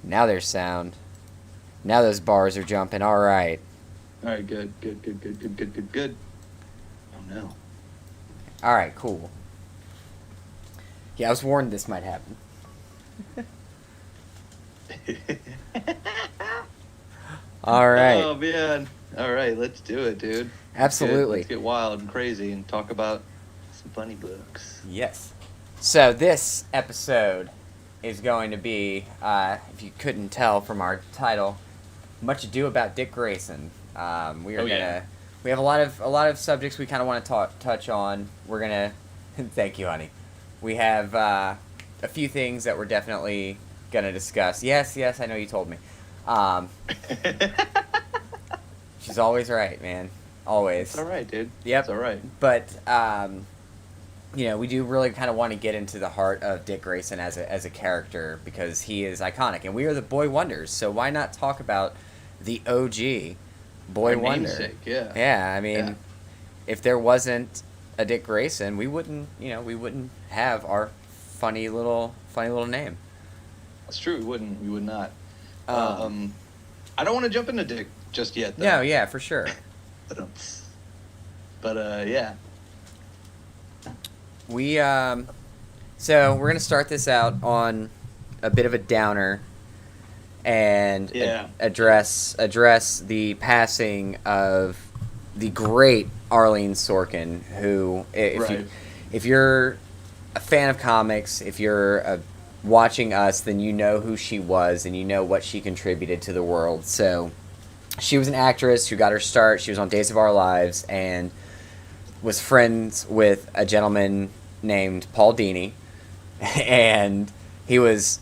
Now there's sound. Now those bars are jumping. All right. All right, good. Oh no. All right, cool. Yeah, I was warned this might happen. All right. Oh man. All right, let's do it, dude. Absolutely. Let's get wild and crazy and talk about some funny books. Yes. So this episode is going to be, if you couldn't tell from our title, Much Ado About Dick Grayson. We have a lot of subjects we kind of want to touch on. We're gonna, thank you, honey. We have a few things that we're definitely gonna discuss. Yes, I know you told me. She's always right, man. Always. It's all right, dude. Yep. It's all right. But we do really kind of want to get into the heart of Dick Grayson as a character because he is iconic, and we are the Boy Wonders. So why not talk about the OG Boy Wonder? Namesake, yeah. Yeah, I mean, if there wasn't a Dick Grayson, we wouldn't have our funny little name. That's true. We would not. I don't want to jump into Dick just yet, though. No, yeah, for sure. But yeah. So we're gonna start this out on a bit of a downer, and address the passing of the great Arlene Sorkin, who, if you're a fan of comics, if you're watching us, then you know who she was and you know what she contributed to the world. So she was an actress who got her start. She was on Days of Our Lives and was friends with a gentleman named Paul Dini, and he was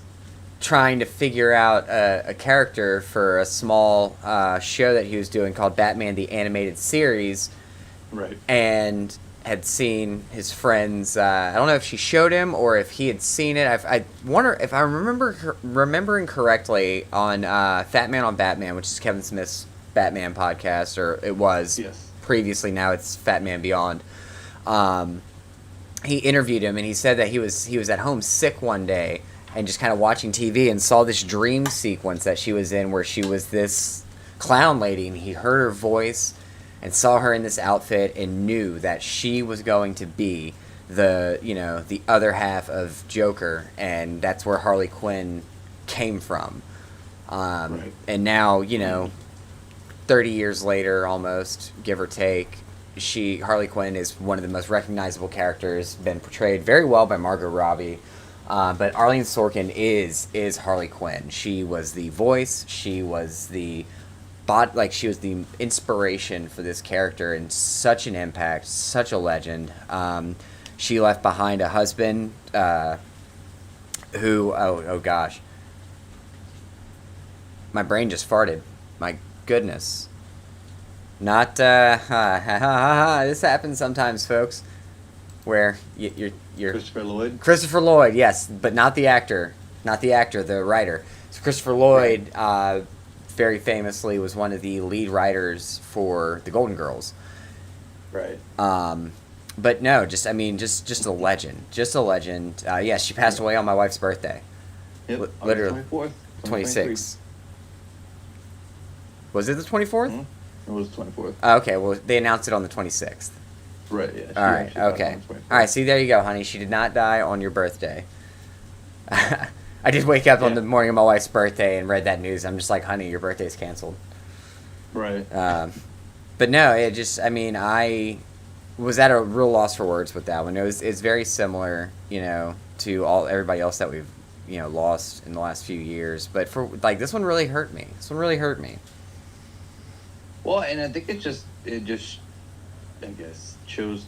trying to figure out a character for a small show that he was doing called Batman the Animated Series, right? And had seen his friends. I don't know if she showed him or if he had seen it. I wonder if I'm remembering correctly on Fat Man on Batman, which is Kevin Smith's Batman podcast, or it was previously. Now it's Fat Man Beyond. He interviewed him, and he said that he was at home sick one day and just kind of watching TV and saw this dream sequence that she was in where she was this clown lady, and he heard her voice and saw her in this outfit and knew that she was going to be the other half of Joker, and that's where Harley Quinn came from. And now, 30 years later, almost, give or take, Harley Quinn is one of the most recognizable characters, been portrayed very well by Margot Robbie. But Arlene Sorkin is Harley Quinn. She was the voice. She was the she was the inspiration for this character, and such an impact, such a legend. She left behind a husband who, oh gosh, my brain just farted. My goodness. Not this happens sometimes, folks, where you're Christopher Lloyd, yes, but not the actor, the writer. So Christopher Lloyd, very famously, was one of the lead writers for the Golden Girls. Right. But no, just a legend, Yes, she passed away on my wife's birthday. Yep. Literally. 24th. 26th. Was it the 24th? Mm-hmm. It was 24th. Okay, well, they announced it on the 26th. Right, yeah. All right, okay. All right, see, there you go, honey. She did not die on your birthday. I did wake up on the morning of my wife's birthday and read that news. I'm just like, honey, your birthday's canceled. Right. But no, I was at a real loss for words with that one. It's very similar, to everybody else that we've, lost in the last few years. But for, this one really hurt me. Well, and I think it just I guess shows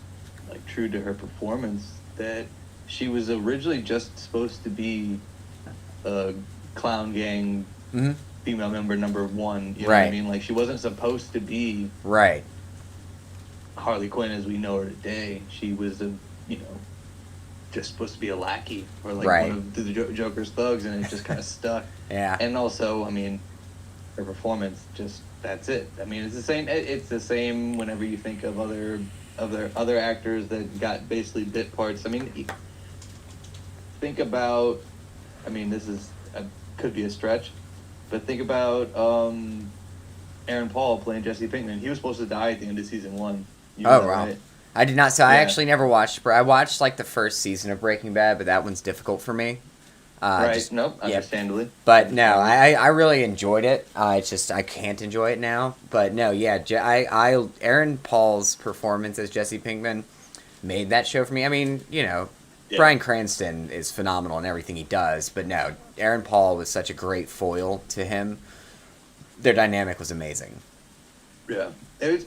true to her performance that she was originally just supposed to be a clown gang female member number one. You know what I mean? She wasn't supposed to be Harley Quinn as we know her today. She was just supposed to be a lackey or one of the Joker's thugs, and it just kind of stuck. Yeah. And also, her performance that's it. It's the same whenever you think of other actors that got basically bit parts. Think about, this is could be a stretch, But think about Aaron Paul playing Jesse Pinkman. He was supposed to die at the end of season 1. You know Oh that, wow. right? I did not. So I Yeah. actually never watched. I watched like the first season of Breaking Bad, but that one's difficult for me. Right. Just Nope. yeah. Understandably. But no, Understandably. I really enjoyed it. It's just I can't enjoy it now. But no, yeah, Aaron Paul's performance as Jesse Pinkman made that show for me. I mean, Yeah. Bryan Cranston is phenomenal in everything he does, but no, Aaron Paul was such a great foil to him. Their dynamic was amazing. Yeah. It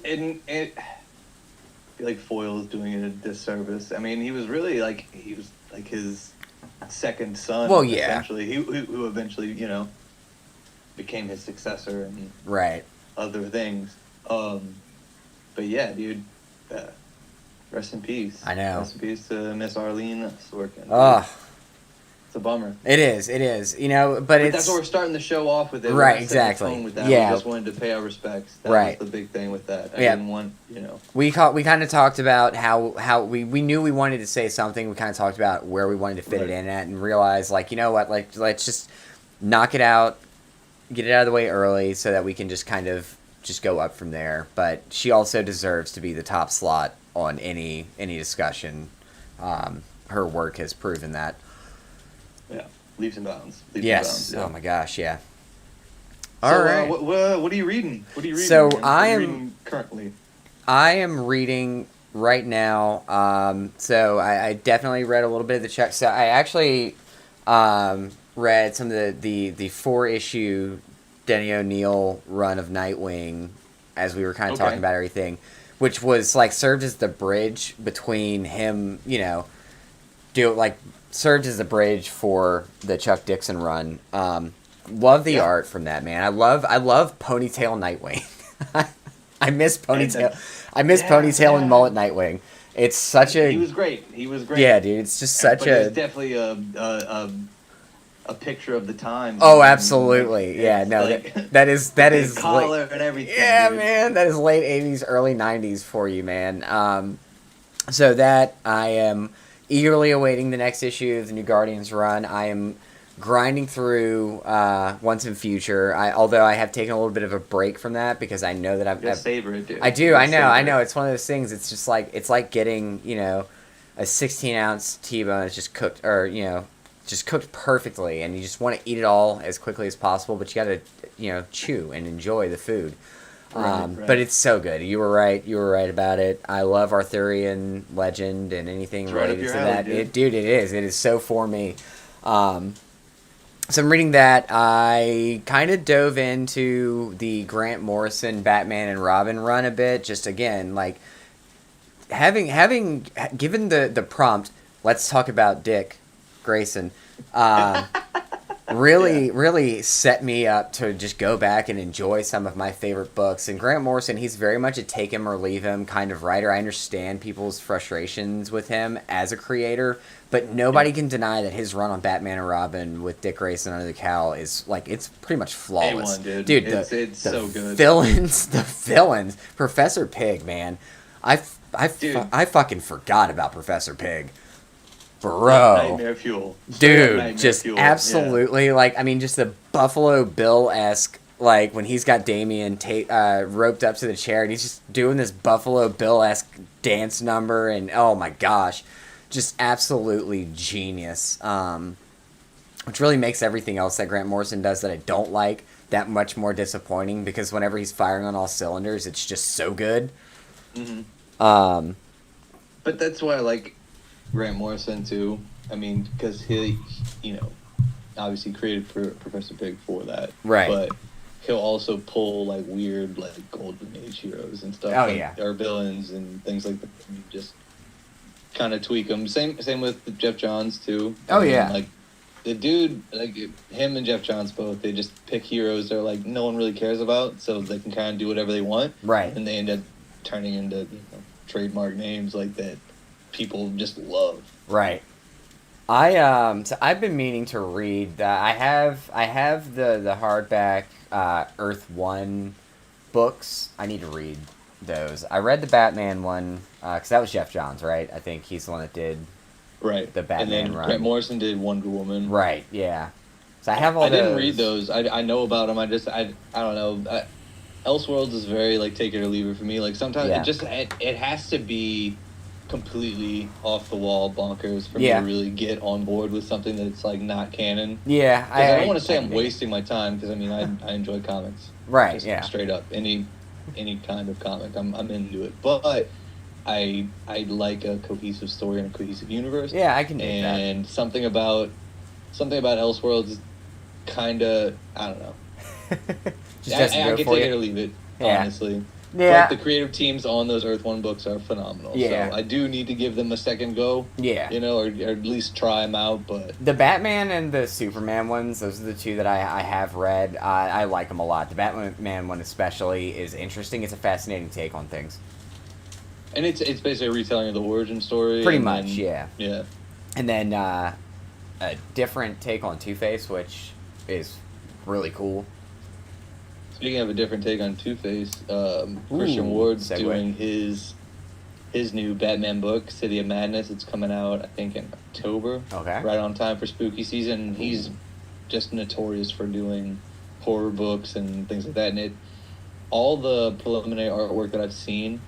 I feel like Foyle is doing it a disservice. I mean, he was like his second son. Well, yeah. Essentially, who eventually became his successor and Right. other things. But yeah, dude. Rest in peace. I know. Rest in peace to Miss Arlene Sorkin. Oh, It's a bummer. it is. It is. But But it's that's what we're starting the show off with. It. We're Right, not setting the exactly. tone with that. Yeah. We just wanted to pay our respects. That Right. was the big thing with that. I Yeah. didn't want, we kind of talked about how we knew we wanted to say something. We kind of talked about where we wanted to fit it Right. in at, and realized like you know what, like let's just knock it out, get it out of the way early, so that we can just kind of just go up from there. But she also deserves to be the top slot on any discussion. Her work has proven that. Yeah. Leaps and bounds. Leaps Yes. And bounds, yeah. Oh my gosh. Yeah. So, All right. what are you reading? What are you reading? So, What I are you am- reading currently. I am reading right now. So I definitely read a little bit of the Chuck. So I actually read some of the 4-issue Denny O'Neil run of Nightwing as we were kind of Okay. talking about everything, which was like served as the bridge between him, served as the bridge for the Chuck Dixon run. Love the Yeah. art from that, man. I love ponytail Nightwing. I miss ponytail. I miss Yeah, ponytail and yeah. mullet Nightwing. It's such a He was great. He was great. yeah, dude. It's just such But it was a definitely a picture of the time. oh, absolutely. Yeah, It's no, like- that is big late- collar and everything. yeah, dude. man. That is late '80s, early '90s for you, man. So that I am eagerly awaiting the next issue of the New Guardians run. I am grinding through Once and Future. Although I have taken a little bit of a break from that because I know that Just savor it, dude. I do. Just I know. savor I it. know. It's one of those things. It's just like getting a 16-ounce T-bone that's just cooked just cooked perfectly, and you just want to eat it all as quickly as possible. But you got to chew and enjoy the food. Right. But it's so good. You were right. You were right about it. I love Arthurian legend and anything It's right up related your to alley, that. dude. It is. It is so for me. So I'm reading that. I kind of dove into the Grant Morrison Batman and Robin run a bit. Just again, like having given the prompt. Let's talk about Dick Grayson. Really set me up to just go back and enjoy some of my favorite books. And Grant Morrison, he's very much a take him or leave him kind of writer. I understand people's frustrations with him as a creator, but nobody can deny that his run on Batman and Robin with Dick Grayson under the cowl is like it's pretty much flawless. A1, dude. It's the so good. Villains, Professor Pig, man. I Dude. fucking forgot about Professor Pig. Bro, Nightmare fuel. Straight up dude, Nightmare just fuel. absolutely just the Buffalo Bill-esque, like when he's got Damien roped up to the chair and he's just doing this Buffalo Bill-esque dance number, and oh my gosh, just absolutely genius. Which really makes everything else that Grant Morrison does that I don't like that much more disappointing, because whenever he's firing on all cylinders, it's just so good. Mm-hmm. But that's why I like Grant Morrison too. I mean, because he, obviously created Professor Pig for that. Right. But he'll also pull like weird like Golden Age heroes and stuff. Oh, like, yeah. Or villains and things like that. And just kind of tweak them. Same with Jeff Johns too. Oh, yeah. Like the dude, like him and Jeff Johns both, they just pick heroes that are like no one really cares about, so they can kind of do whatever they want. Right. And they end up turning into trademark names like that people just love. Right. So I've been meaning to read that. I have the hardback Earth 1 books. I need to read those. I read the Batman one because that was Jeff Johns, right? I think he's the one that did Right. the Batman and then run. Grant Morrison did Wonder Woman. Right. Yeah. So I have all I those. didn't read those. I know about them. I don't know. Elseworlds is very like take it or leave it for me. Like sometimes it has to be completely off the wall bonkers for me to really get on board with something that's like not canon. Yeah, I don't want to say I'm wasting my time because I mean I enjoy comics. Right. Just straight up any kind of comic I'm into it, but I like a cohesive story and a cohesive universe. Yeah, I can dig that. And something about Elseworlds is kind of I don't know. I can take it or leave it, honestly. Yeah. But the creative teams on those Earth One books are phenomenal. Yeah. So I do need to give them a second go. Yeah. You know, or at least try them out. But the Batman and the Superman ones, those are the two that I have read. I like them a lot. The Batman one especially is interesting. It's a fascinating take on things. And it's basically a retelling of the origin story. Pretty much, yeah. Yeah. And then a different take on Two-Face, which is really cool. Speaking of a different take on Two-Face, Christian Ward's doing his new Batman book, City of Madness. It's coming out, I think, in October. Okay. Right on time for spooky season. He's just notorious for doing horror books and things like that. And all the preliminary artwork that I've seen,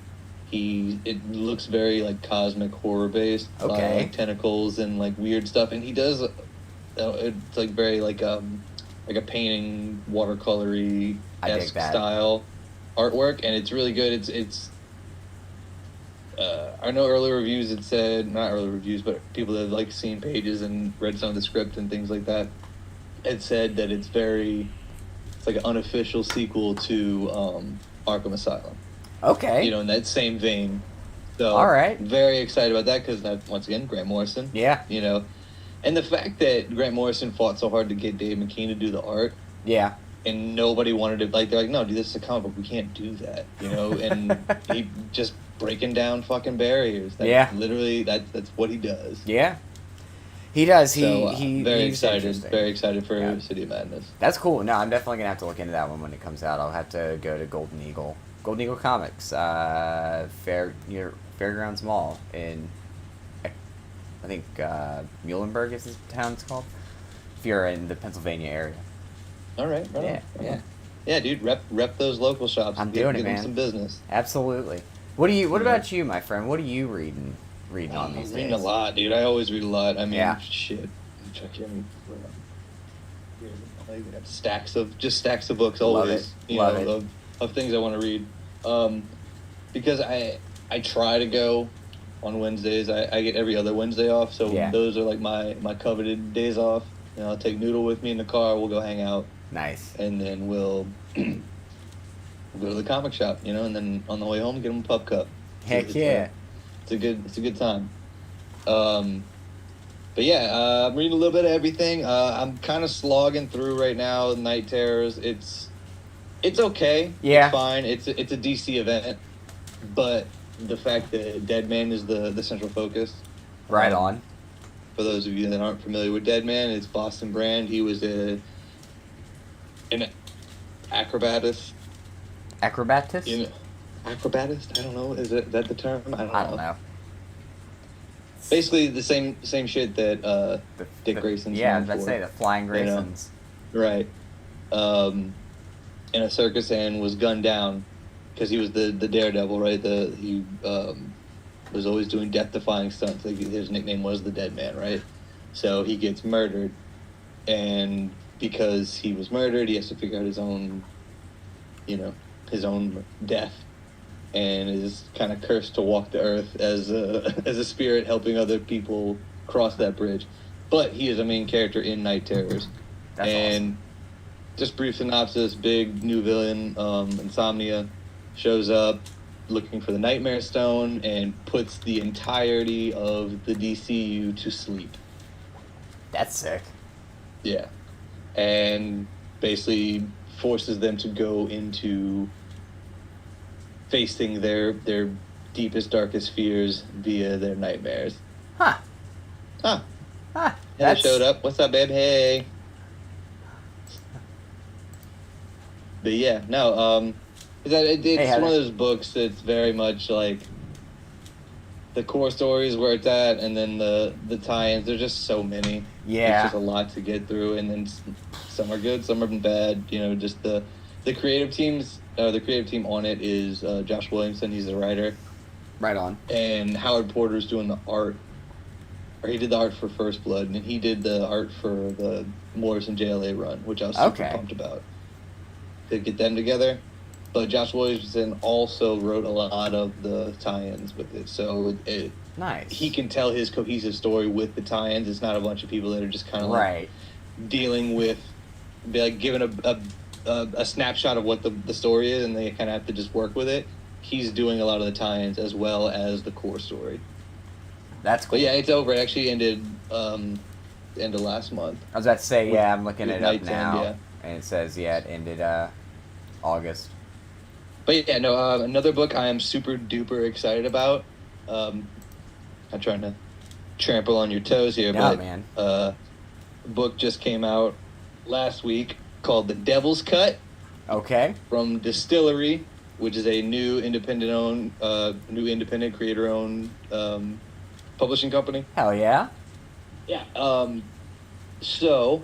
it looks very like cosmic horror based. Okay. Like tentacles and like weird stuff. And he does, it's like very like a painting, watercolory esque style artwork, and it's really good. It's I know early reviews had said, not early reviews, but people that have like seen pages and read some of the script and things like that, had said that it's like an unofficial sequel to Arkham Asylum. Okay. You know, in that same vein. So all right. Very excited about that because once again, Grant Morrison. Yeah. You know. And the fact that Grant Morrison fought so hard to get Dave McKean to do the art. Yeah. And nobody wanted to, like, they're like, no, dude, this is a comic book. We can't do that, you know? And he just breaking down fucking barriers. Literally, that's what he does. Yeah. He does. He very excited for City of Madness. That's cool. No, I'm definitely going to have to look into that one when it comes out. I'll have to go to Golden Eagle Comics, Fairgrounds Mall in... I think Muhlenberg is the town it's called. If you're in the Pennsylvania area. All right. Yeah, dude. Rep those local shops. I'm doing it, man. Give them some business. Absolutely. What about you, my friend? What are you reading on these days? I'm reading a lot, dude. I always read a lot. I mean, shit. Chuck, stacks of books always. Love it. Of things I want to read. Because I try to go on Wednesdays. I get every other Wednesday off, so those are like my coveted days off. You know, I'll take Noodle with me in the car. We'll go hang out. Nice. And then we'll go to the comic shop. You know, and then on the way home, get them a pup cup. Heck yeah! It's a good time. But yeah, I'm reading a little bit of everything. I'm kind of slogging through right now. Night Terrors. It's okay. Yeah. It's fine. It's a DC event, but the fact that Deadman is the central focus. Right on. For those of you that aren't familiar with Deadman, it's Boston Brand. He was an acrobatist. Acrobatist? You know, acrobatist? I don't know. Is that the term? I don't know. Basically the same shit that Dick Grayson's known for. Yeah, let's say the Flying Graysons. You know? Right. In a circus and was gunned down because he was the daredevil, right? He was always doing death-defying stunts. Like his nickname was the Dead Man, right? So he gets murdered, and because he was murdered, he has to figure out his own death, and is kind of cursed to walk the earth as a spirit helping other people cross that bridge. But he is a main character in Night Terrors. That's awesome. Just brief synopsis, big new villain, Insomnia, shows up looking for the Nightmare Stone and puts the entirety of the DCU to sleep. That's sick. Yeah. And basically forces them to go into facing their deepest, darkest fears via their nightmares. Huh. They showed up. What's up, babe? Hey. But yeah, no, it's one of those books that's very much like the core stories where it's at, and then the tie-ins. There's just so many. Yeah. It's just a lot to get through, and then some are good, some are bad. You know, just the creative teams. The creative team on it is Josh Williamson. He's the writer. Right on. And Howard Porter's doing the art. Or he did the art for First Blood, and he did the art for the Morrison JLA run, which I was super pumped about. To get them together. But Josh Williamson also wrote a lot of the tie-ins with it. So nice. He can tell his cohesive story with the tie-ins. It's not a bunch of people that are just kind of like dealing with, like giving a snapshot of what the story is, and they kind of have to just work with it. He's doing a lot of the tie-ins as well as the core story. That's cool. But yeah, it's over. It actually ended the end of last month. I was about to say, yeah, I'm looking it up now. End, and it says, yeah, it ended August. But yeah, no, another book I am super duper excited about. I'm trying to trample on your toes here, but man. A book just came out last week called The Devil's Cut. Okay. From Distillery, which is a new independent creator-owned publishing company. Hell yeah. Yeah. So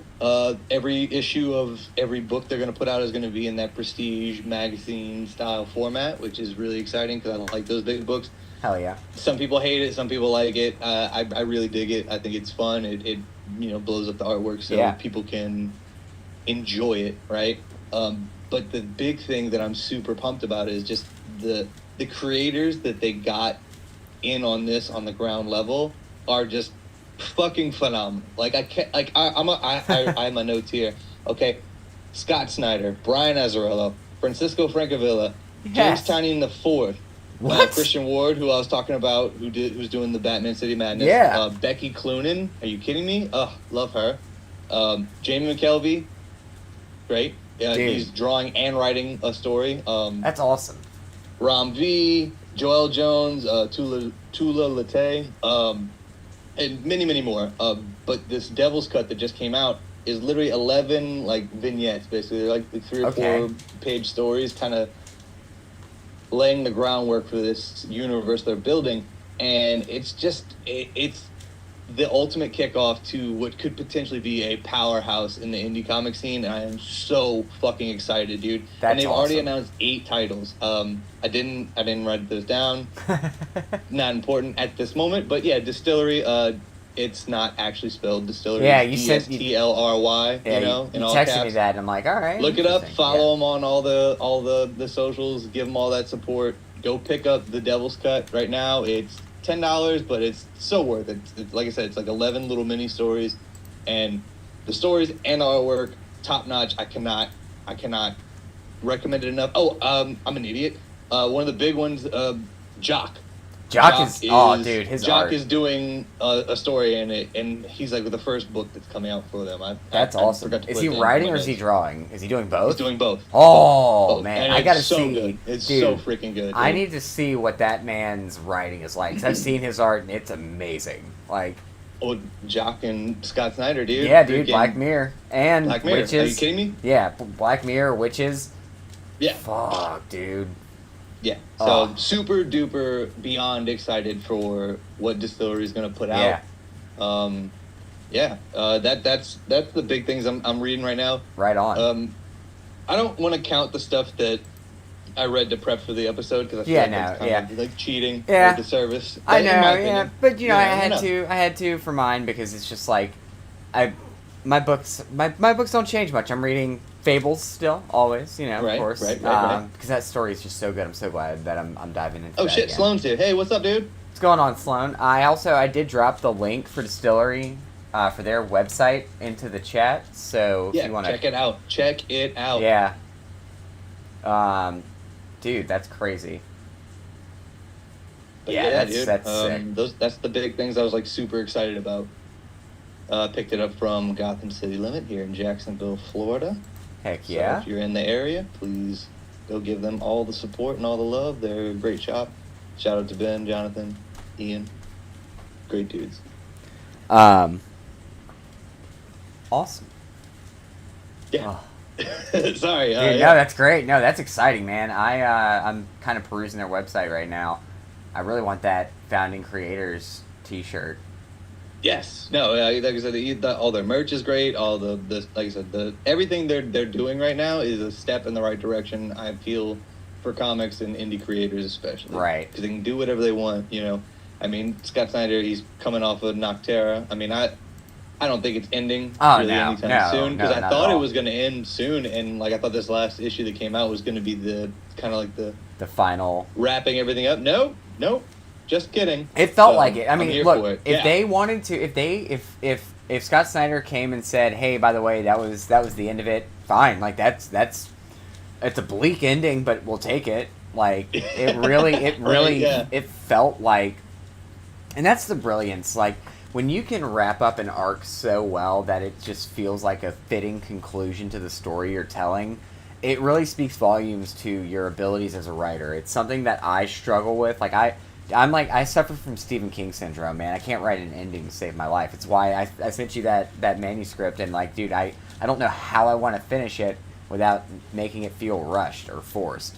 every issue of every book they're going to put out is going to be in that prestige magazine style format, which is really exciting because I like those big books. Hell yeah. Some people hate it, some people like it. I really dig it. I think it's fun. It blows up the artwork so people can enjoy it, right? But the big thing that I'm super pumped about is just the creators that they got in on this on the ground level are just fucking phenomenal. Like I can't, like I'm a note here. Okay, Scott Snyder, Brian Azzarello, Francisco Francavilla, James Tynion the Fourth, Christian Ward, who I was talking about, who's doing the Batman City Madness. Yeah. Becky Cloonan, are you kidding me? Love her. Jamie McKelvey, great. Yeah, he's drawing and writing a story. That's awesome. Ram V, Joel Jones, Tula Latte, and many, many more. But this Devil's Cut that just came out is literally 11 like vignettes, basically. They're like 3 or 4 page stories, kind of laying the groundwork for this universe they're building. And it's just it's the ultimate kickoff to what could potentially be a powerhouse in the indie comic scene. And I am so fucking excited, dude. And they've already announced 8 titles. I didn't write those down. Not important at this moment, but yeah, Distillery. It's not actually spelled Distillery. Yeah, you said DSTLRY. Yeah, in all caps. Texted me that, and I'm like, all right. Look it up. Follow them on all the socials. Give them all that support. Go pick up The Devil's Cut right now. It's $10, but it's so worth it. It's like I said, it's like 11 little mini stories, and the stories and artwork top notch. I cannot recommend it enough. I'm an idiot. One of the big ones, Jock. Jock is his Jock art is doing a story in it, and he's like with the first book that's coming out for them. That's awesome. Is he writing or is he drawing? Is he doing both? He's doing both. Oh man, I gotta so see. Good. It's dude, so freaking good. Dude. I need to see what that man's writing is like. 'Cause I've seen his art and it's amazing. Like, Jock and Scott Snyder, dude. Yeah, dude. Black Mirror and Black Mirror. Witches. Are you kidding me? Yeah, Black Mirror, Witches. Yeah. Fuck, dude. Yeah, so super duper beyond excited for what Distillery is gonna put out. That's the big things I'm reading right now. Right on. I don't want to count the stuff that I read to prep for the episode because I feel like that's kind of like cheating or disservice. I know, yeah, but I had to for mine because it's just like my books don't change much. I'm reading Fables still, always, of course. Right. Because that story is just so good. I'm so glad that I'm diving into that. Oh shit, again. Sloan's here. Hey, what's up, dude? What's going on, Sloan? I did drop the link for Distillery for their website into the chat. So if you want to check it out. Yeah. Dude, that's crazy. But dude. That's sick. That's the big things I was like super excited about. Picked it up from Gotham City Limit here in Jacksonville, Florida. Heck yeah. So if you're in the area, please go give them all the support and all the love. They're a great shop. Shout out to Ben, Jonathan, Ian. Great dudes. Awesome. Yeah. Sorry. Dude, no, that's great. No, that's exciting, man. I'm kind of perusing their website right now. I really want that Founding Creators T-shirt. Yes. No. Like I said, all their merch is great. All the like I said, everything they're doing right now is a step in the right direction. I feel for comics and indie creators especially, Right? Because they can do whatever they want. I mean, Scott Snyder, he's coming off of Noctera. I mean, I don't think it's ending anytime soon because I thought it was going to end soon, and like I thought this last issue that came out was going to be the kind of like the final wrapping everything up. Nope. Just kidding. It felt like it. I mean, look, if yeah. they wanted to, if Scott Snyder came and said, "Hey, by the way, that was the end of it," fine. Like it's a bleak ending, but we'll take it. Like it really, Right, yeah. it felt like, and that's the brilliance. Like when you can wrap up an arc so well that it just feels like a fitting conclusion to the story you're telling. It really speaks volumes to your abilities as a writer. It's something that I struggle with. Like I suffer from Stephen King syndrome, man. I can't write an ending to save my life. It's why I sent you that manuscript, and like, dude, I don't know how I want to finish it without making it feel rushed or forced.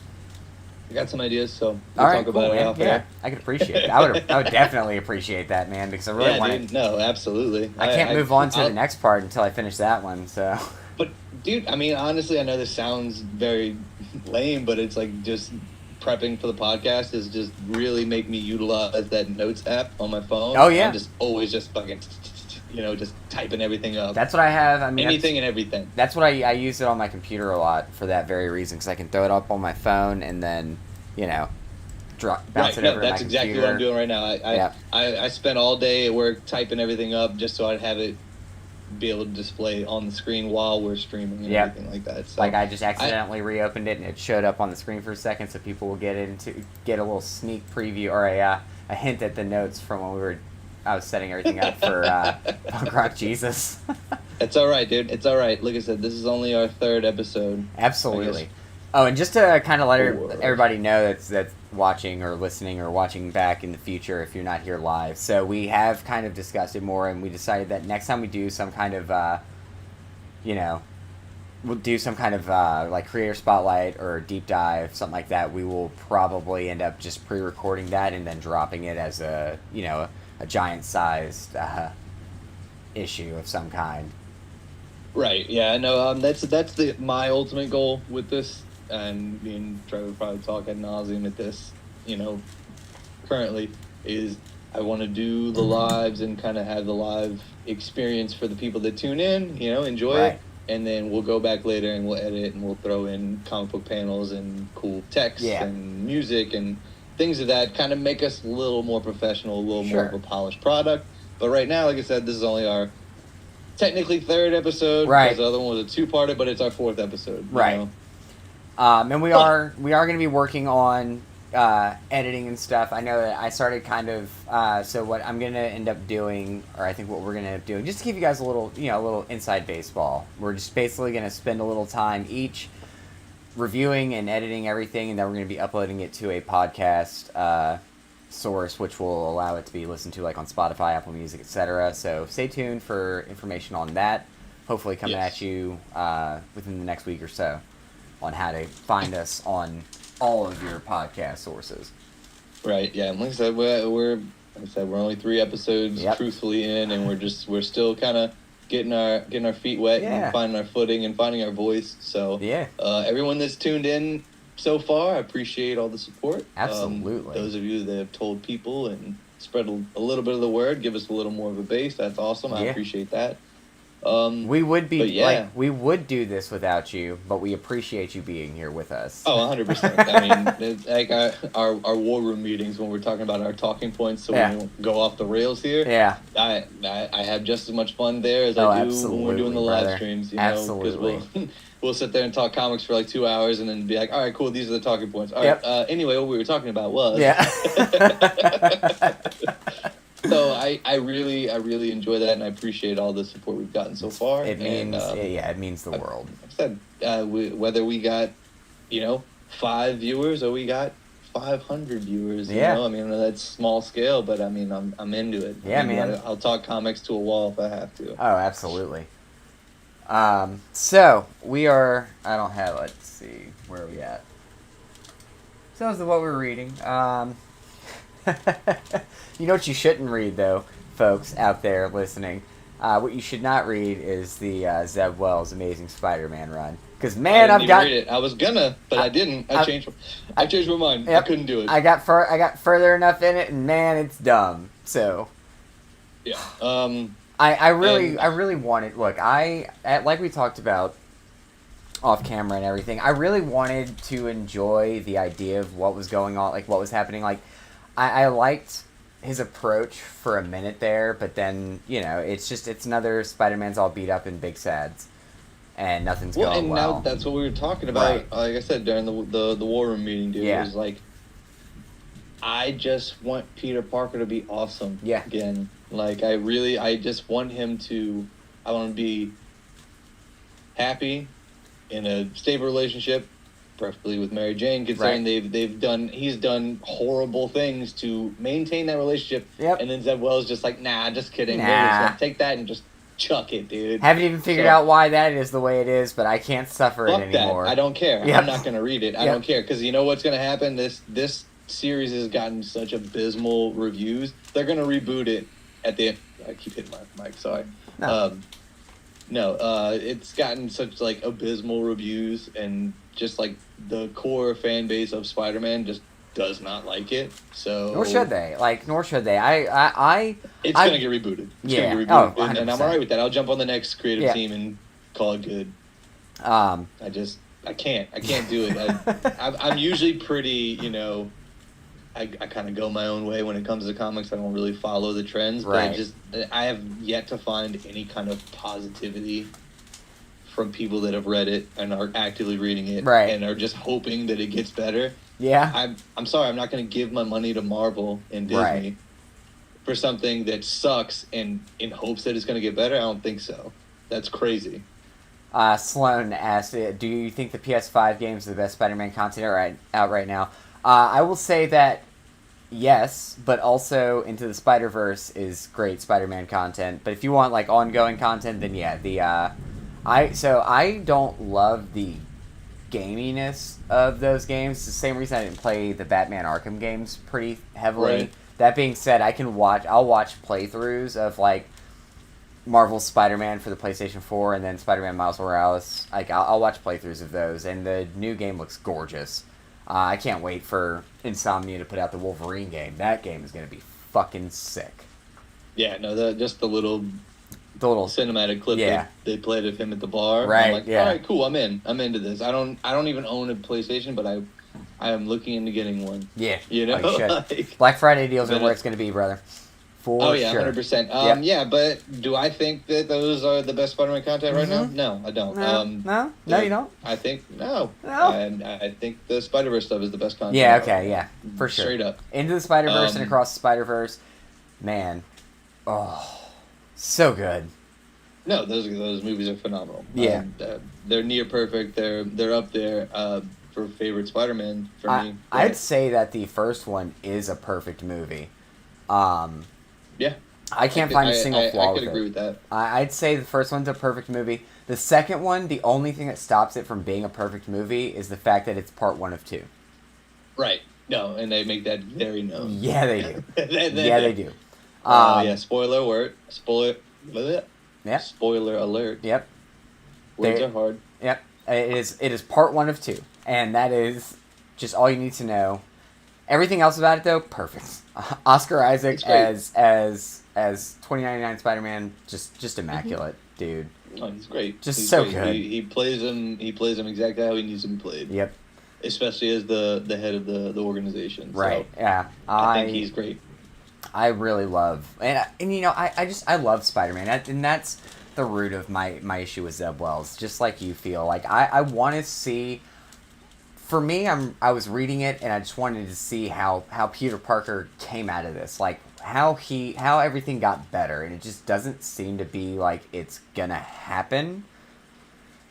I got some ideas, so we'll talk about it off there. I could appreciate it. I would definitely appreciate that, man, because I really want it. No, absolutely. I can't move on to the next part until I finish that one, so. But, dude, I mean, honestly, I know this sounds very lame, but it's like just prepping for the podcast is just really make me utilize that notes app on my phone. Oh, yeah. I'm just always just fucking, just typing everying up. That's what I have. I mean, anything and everything. That's what I use it on my computer a lot for that very reason, because I can throw it up on my phone and then, bounce it over to my computer. That's exactly what I'm doing right now. I spent all day at work typing everything up just so I'd have it be able to display on the screen while we're streaming and everything like that. So like I just accidentally reopened it and it showed up on the screen for a second, so people will get a little sneak preview or a hint at the notes from when I was setting everything up for Punk Rock Jesus. It's all right, dude. It's all right. Like I said, this is only our 3rd episode. Absolutely. Oh, and just to kind of let everybody know that's watching or listening or watching back in the future if you're not here live. So we have kind of discussed it more, and we decided that next time we do some kind of, we'll do some kind of like creator spotlight or deep dive, something like that. We will probably end up just pre-recording that and then dropping it as a giant-sized issue of some kind. Right. Yeah. No. That's my ultimate goal with this. And me and Trevor probably talk ad nauseum at this, currently, is I want to do the lives and kind of have the live experience for the people that tune in, enjoy it. And then we'll go back later and we'll edit and we'll throw in comic book panels and cool text and music and things of that, kind of make us a little more professional, a little more of a polished product. But right now, like I said, this is only our technically 3rd episode. Right. Because the other one was a 2-parter, but it's our 4th episode. Right. And we are going to be working on editing and stuff. I know that I started kind of so what I'm going to end up doing, or I think what we're going to end up doing, just to give you guys a little inside baseball. We're just basically going to spend a little time each reviewing and editing everything, and then we're going to be uploading it to a podcast source, which will allow it to be listened to like on Spotify, Apple Music, etc. So stay tuned for information on that. Hopefully coming at you within the next week or so on how to find us on all of your podcast sources. Right. Yeah. And like I said, we're only 3 episodes truthfully in, and we're still kind of getting our feet wet and finding our footing and finding our voice. So everyone that's tuned in so far, I appreciate all the support. Absolutely. Those of you that have told people and spread a little bit of the word, give us a little more of a base. That's awesome. I appreciate that. We would we would do this without you, but we appreciate you being here with us. Oh, 100%. I mean, it's like our war room meetings when we're talking about our talking points, so we don't go off the rails here. Yeah, I have just as much fun there as I do when we're doing the live streams. Absolutely. Because we'll sit there and talk comics for like 2 hours, and then be like, all right, cool, these are the talking points. All right. Anyway, what we were talking about was. So I really enjoy that, and I appreciate all the support we've gotten so far. It means it means the world. Like I said, whether we got 5 viewers or we got 500 viewers, I mean that's small scale, but I mean I'm into it. Yeah, man. I'll talk comics to a wall if I have to. Oh, absolutely. So we are. I don't have. Let's see, where are we at? So this is what we're reading. You know what you shouldn't read, though, folks out there listening? What you should not read is the Zeb Wells Amazing Spider-Man run. Because, man, I didn't even read it. I was gonna, but I didn't. I changed my mind. Yep, I couldn't do it. I got further enough in it, and, man, it's dumb. So... Yeah. I really wanted... Look, like we talked about off camera and everything, I really wanted to enjoy the idea of what was going on, like, what was happening. Like, I liked his approach for a minute there, but then, it's another Spider-Man's all beat up and big sads. And nothing's going well. Now that's what we were talking about. Right. Like I said, during the War Room meeting, dude. Yeah. It was like, I just want Peter Parker to be awesome again. Like, I just want him to... I want him to be happy in a stable relationship, preferably with Mary Jane, considering he's done horrible things to maintain that relationship. Yep. And then Zeb Wells just like, nah, just kidding. Nah. Just like, take that and just chuck it, dude. Haven't even figured out why that is the way it is, but I can't suffer it anymore. That. I don't care. Yep. I'm not going to read it. I don't care, because you know what's going to happen? This series has gotten such abysmal reviews. They're going to reboot it at the end. I keep hitting my mic, sorry. No. It's gotten such like abysmal reviews, and just like the core fan base of Spider-Man just does not like it. So nor should they. It's gonna get rebooted. It's gonna get rebooted, and I'm alright with that. I'll jump on the next creative team and call it good. I can't do it. I'm usually pretty, I kind of go my own way when it comes to comics. I don't really follow the trends, but I have yet to find any kind of positivity from people that have read it and are actively reading it and are just hoping that it gets better. Yeah. I'm sorry, I'm not going to give my money to Marvel and Disney for something that sucks and in hopes that it's going to get better. I don't think so. That's crazy. Sloan asked, do you think the PS5 games are the best Spider-Man content out right now? I will say that yes, but also Into the Spider-Verse is great Spider-Man content. But if you want like ongoing content, then yeah, I don't love the gaminess of those games. It's the same reason I didn't play the Batman Arkham games pretty heavily. Right. That being said, I'll watch playthroughs of like Marvel's Spider-Man for the PlayStation 4 and then Spider-Man Miles Morales. Like I'll watch playthroughs of those, and the new game looks gorgeous. I can't wait for Insomnia to put out the Wolverine game. That game is going to be fucking sick. Yeah, no, just the little cinematic clip they played of him at the bar. Right. I'm like, all right, cool. I'm into this. I don't even own a PlayStation, but I am looking into getting one. Yeah. You know, like, Black Friday deals are where it's going to be, brother. For sure. 100%. Yeah, but do I think that those are the best Spider-Man content right now? No, I don't. No, you don't. I think I think the Spider-Verse stuff is the best content. Yeah. Okay. Yeah. For sure. Straight up. Into the Spider-Verse and Across the Spider-Verse, man. Oh, so good. No, those movies are phenomenal. Yeah. They're near perfect. They're up there for favorite Spider-Man for me. I'd say that the first one is a perfect movie. Yeah. I can't find a single flaw with it. I could agree with that. I'd say the first one's a perfect movie. The second one, the only thing that stops it from being a perfect movie is the fact that it's part 1 of 2. Right. No, and they make that very known. Yeah, they do. They do. Spoiler alert. Spoiler alert. Yep. Words are hard. Yep. It is part 1 of 2. And that is just all you need to know. Everything else about it, though, perfect. Oscar Isaac as 2099 Spider-Man, just immaculate, dude. Oh, he's great. He's so good. He plays him exactly how he needs to be played. Yep. Especially as the head of the organization. Right. So yeah. I think he's great. I really love, and I love Spider-Man, and that's the root of my issue with Zeb Wells. Just like you feel, like I want to see. For me, I was reading it, and I just wanted to see how Peter Parker came out of this, like how everything got better, and it just doesn't seem to be like it's gonna happen.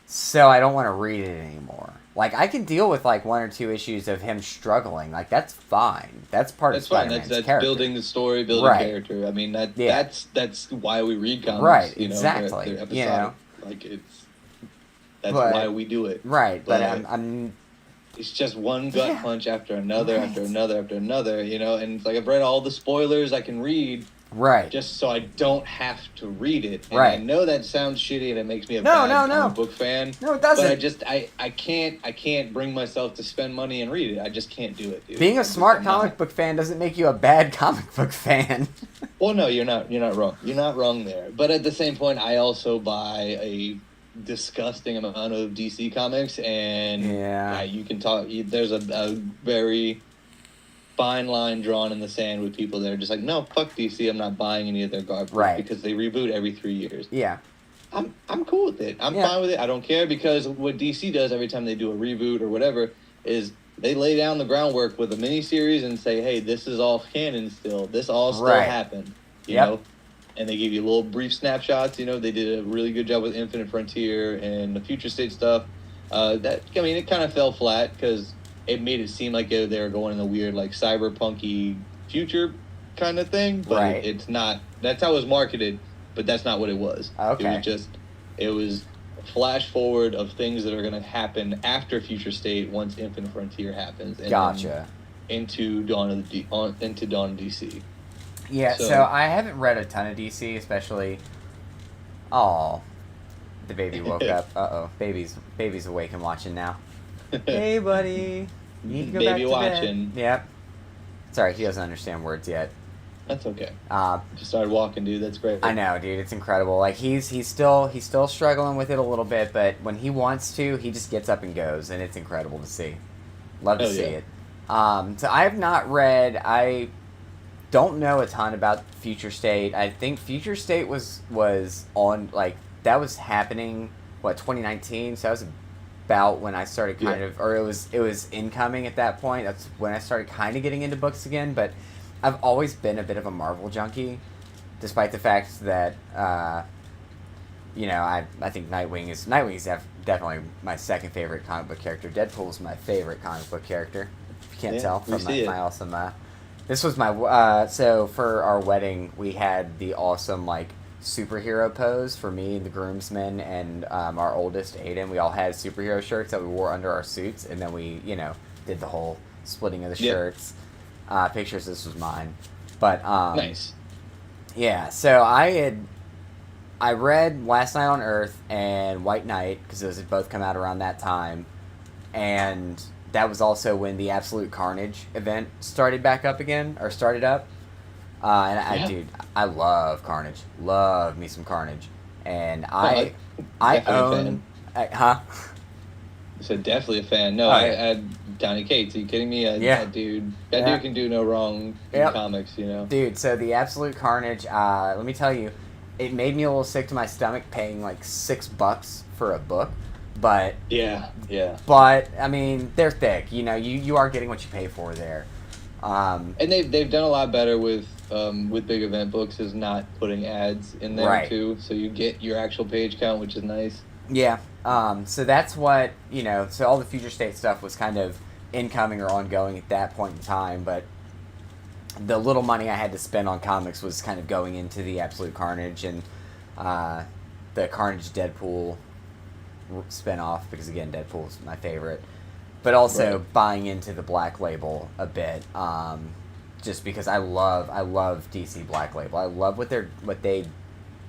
So I don't want to read it anymore. Like, I can deal with like 1 or 2 issues of him struggling. Like, that's fine. That's part of Spider-Man's that's character. Building the story, building character. I mean, that's why we read comics. Right. Exactly. They're episodic. Like that's why we do it. Right. But I'm it's just one gut punch after another, after another, after another, you know. And it's like I've read all the spoilers I can read, right, just so I don't have to read it. And right. I know that sounds shitty and it makes me a bad comic book fan. No, it doesn't. But I can't bring myself to spend money and read it. I just can't do it, dude. Being a smart comic book fan doesn't make you a bad comic book fan. Well, no, you're not wrong. You're not wrong there. But at the same point, I also buy a disgusting amount of DC comics, and you can talk. There's a very fine line drawn in the sand with people that are just like, no, fuck DC. I'm not buying any of their garbage because they reboot every 3 years. Yeah, I'm cool with it. I'm fine with it. I don't care, because what DC does every time they do a reboot or whatever is they lay down the groundwork with a miniseries and say, hey, this is all canon still. This all still happened. You know? And they give you little brief snapshots. You know, they did a really good job with Infinite Frontier and the Future State stuff. It kind of fell flat because it made it seem like they were going in a weird, like, cyberpunky future kind of thing. But it's not. That's how it was marketed, but that's not what it was. Okay. It was flash forward of things that are going to happen after Future State once Infinite Frontier happens. And gotcha. Into Dawn of DC. Yeah, so I haven't read a ton of DC, especially. Oh, the baby woke up. Baby's awake and watching now. Hey, buddy, you need to go baby back to watching. Bed. Yep. Sorry, he doesn't understand words yet. That's okay. Just started walking, dude. That's great. I know, dude. It's incredible. Like he's still struggling with it a little bit, but when he wants to, he just gets up and goes, and it's incredible to see. Love to see it. So I have not read. I don't know a ton about Future State. I think Future State was on, like, that was happening 2019. So that was about when I started or it was incoming at that point. That's when I started kind of getting into books again, but I've always been a bit of a Marvel junkie, despite the fact that, I think Nightwing is definitely my second favorite comic book character. Deadpool's my favorite comic book character, if you can't tell from my awesome... this was my... so for our wedding, we had the awesome, like, superhero pose for me and the groomsmen and our oldest, Aiden. We all had superhero shirts that we wore under our suits, and then we, did the whole splitting of the shirts. Pictures, this was mine. But, nice. Yeah, so I read Last Night on Earth and White Knight, because those had both come out around that time. And that was also when the Absolute Carnage event started up. I love Carnage. Love me some Carnage. And I own... So definitely a fan. No, I Donny Cates. Are you kidding me? That dude can do no wrong in comics, Dude, so the Absolute Carnage, let me tell you, it made me a little sick to my stomach paying like $6 for a book, but But I mean, they're thick. You are getting what you pay for there. And they've done a lot better with big event books, is not putting ads in there too, so you get your actual page count, which is nice. Yeah. So that's what, so all the Future State stuff was kind of incoming or ongoing at that point in time, but the little money I had to spend on comics was kind of going into the Absolute Carnage and the Carnage Deadpool spinoff, because again, Deadpool's my favorite, but also buying into the Black Label a bit, just because I love DC Black Label. I love what they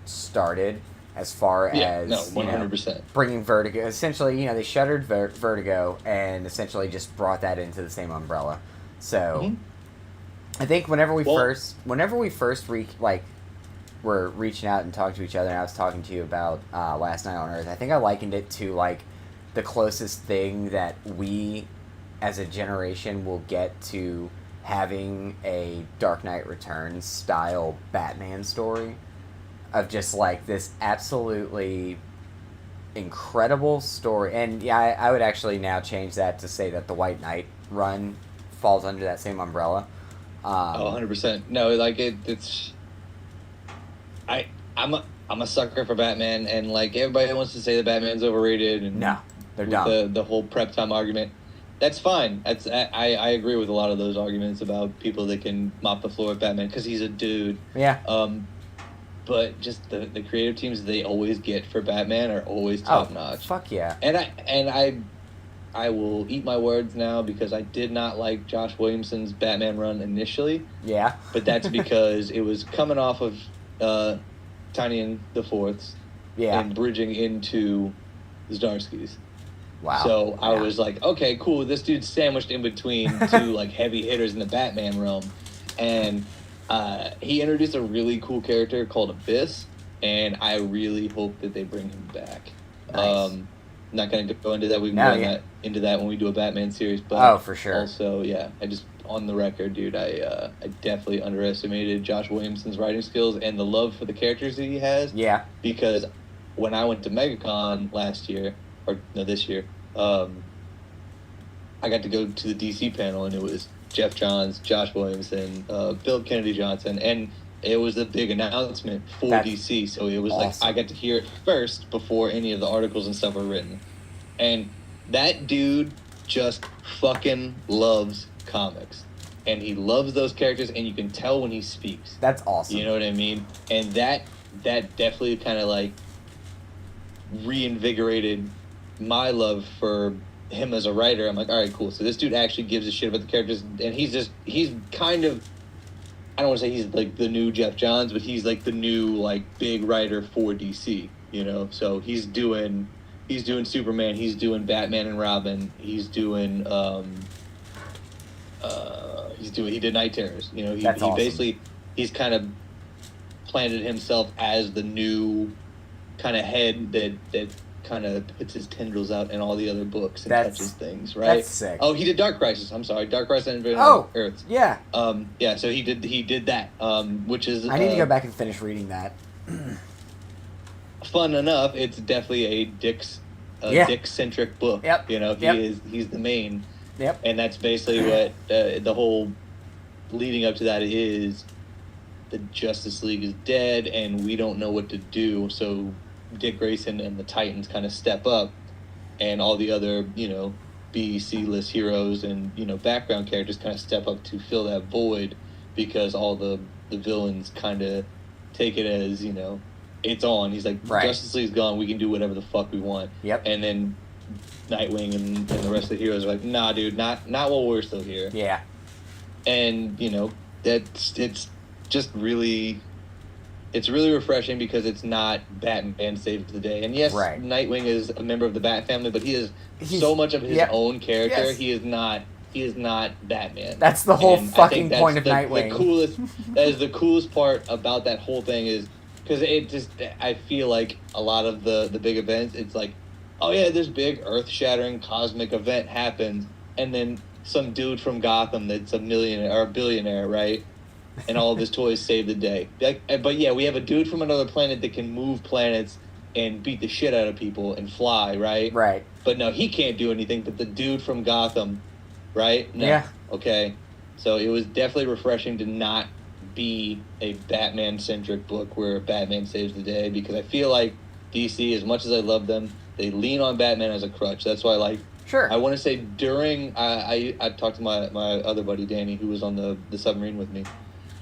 started as far as 100%. Bringing Vertigo. Essentially, they shuttered Vertigo and essentially just brought that into the same umbrella. So I think whenever we first were reaching out and talking to each other, and I was talking to you about Last Night on Earth, I think I likened it to like the closest thing that we as a generation will get to having a Dark Knight Returns style Batman story, of just like this absolutely incredible story. And I would actually now change that to say that the White Knight run falls under that same umbrella. 100%. No, like it's I'm a sucker for Batman, and like everybody wants to say that Batman's overrated, and no, they're dumb. The whole prep time argument. That's fine. I agree with a lot of those arguments about people that can mop the floor with Batman because he's a dude. Yeah. But just the creative teams they always get for Batman are always top notch. Fuck yeah. And I will eat my words now because I did not like Josh Williamson's Batman run initially. Yeah. But that's because it was coming off of Tiny and the Fourths and bridging into Zdarsky's. Wow. So I was like, okay, cool. This dude's sandwiched in between two like heavy hitters in the Batman realm, and he introduced a really cool character called Abyss, and I really hope that they bring him back. Nice. Not going to go into that. We can go into that when we do a Batman series. But oh, for sure. Also, yeah, I just on the record, dude, I definitely underestimated Josh Williamson's writing skills and the love for the characters that he has. Yeah. Because when I went to MegaCon this year, I got to go to the DC panel, and it was Jeff Johns, Josh Williamson, Bill Kennedy Johnson, and it was a big announcement for DC. So it was awesome. Like I got to hear it first before any of the articles and stuff were written. And that dude just fucking loves comics. And he loves those characters, and you can tell when he speaks. That's awesome. You know what I mean? And that definitely kind of like reinvigorated my love for him as a writer. I'm like, all right, cool. So this dude actually gives a shit about the characters, and he's kind of, I don't want to say he's like the new Jeff Johns, but he's like the new like big writer for DC, you know? So he's doing Superman, he's doing Batman and Robin, he did Night Terrors, you know? He awesome. Basically, he's kind of planted himself as the new kind of head that kind of puts his tendrils out in all the other books and touches things, right? That's sick. Oh, he did Dark Crisis. I'm sorry, Dark Crisis and Invasion of Earth. Yeah. Yeah. So he did that, which is. I need to go back and finish reading that. Fun enough. It's definitely a Dick-centric book. Yep. You know, he's the main. Yep. And that's basically what the whole leading up to that is. The Justice League is dead, and we don't know what to do. So Dick Grayson and the Titans kind of step up, and all the other, you know, B, C-list heroes and, you know, background characters kind of step up to fill that void, because all the villains kind of take it as, you know, it's on. He's like, Justice League's gone, we can do whatever the fuck we want. Yep. And then Nightwing and the rest of the heroes are like, nah, dude, not while we're still here. Yeah. And, you know, it's just really... It's really refreshing because it's not Batman saves the day. And yes, Nightwing is a member of the Bat family, but he's so much of his own character. Yes. He is not Batman. That's the whole fucking point of Nightwing. That is the coolest part about that whole thing, is because I feel like a lot of the big events, it's like, oh yeah, this big earth-shattering cosmic event happens, and then some dude from Gotham that's a millionaire or a billionaire, right? And all of his toys save the day. But yeah, we have a dude from another planet that can move planets and beat the shit out of people and fly, right? Right. But no, he can't do anything. But the dude from Gotham, right? No. Yeah. Okay. So it was definitely refreshing to not be a Batman-centric book where Batman saves the day, because I feel like DC, as much as I love them, they lean on Batman as a crutch. That's why, like, sure. I want to say during I talked to my other buddy Danny, who was on the submarine with me.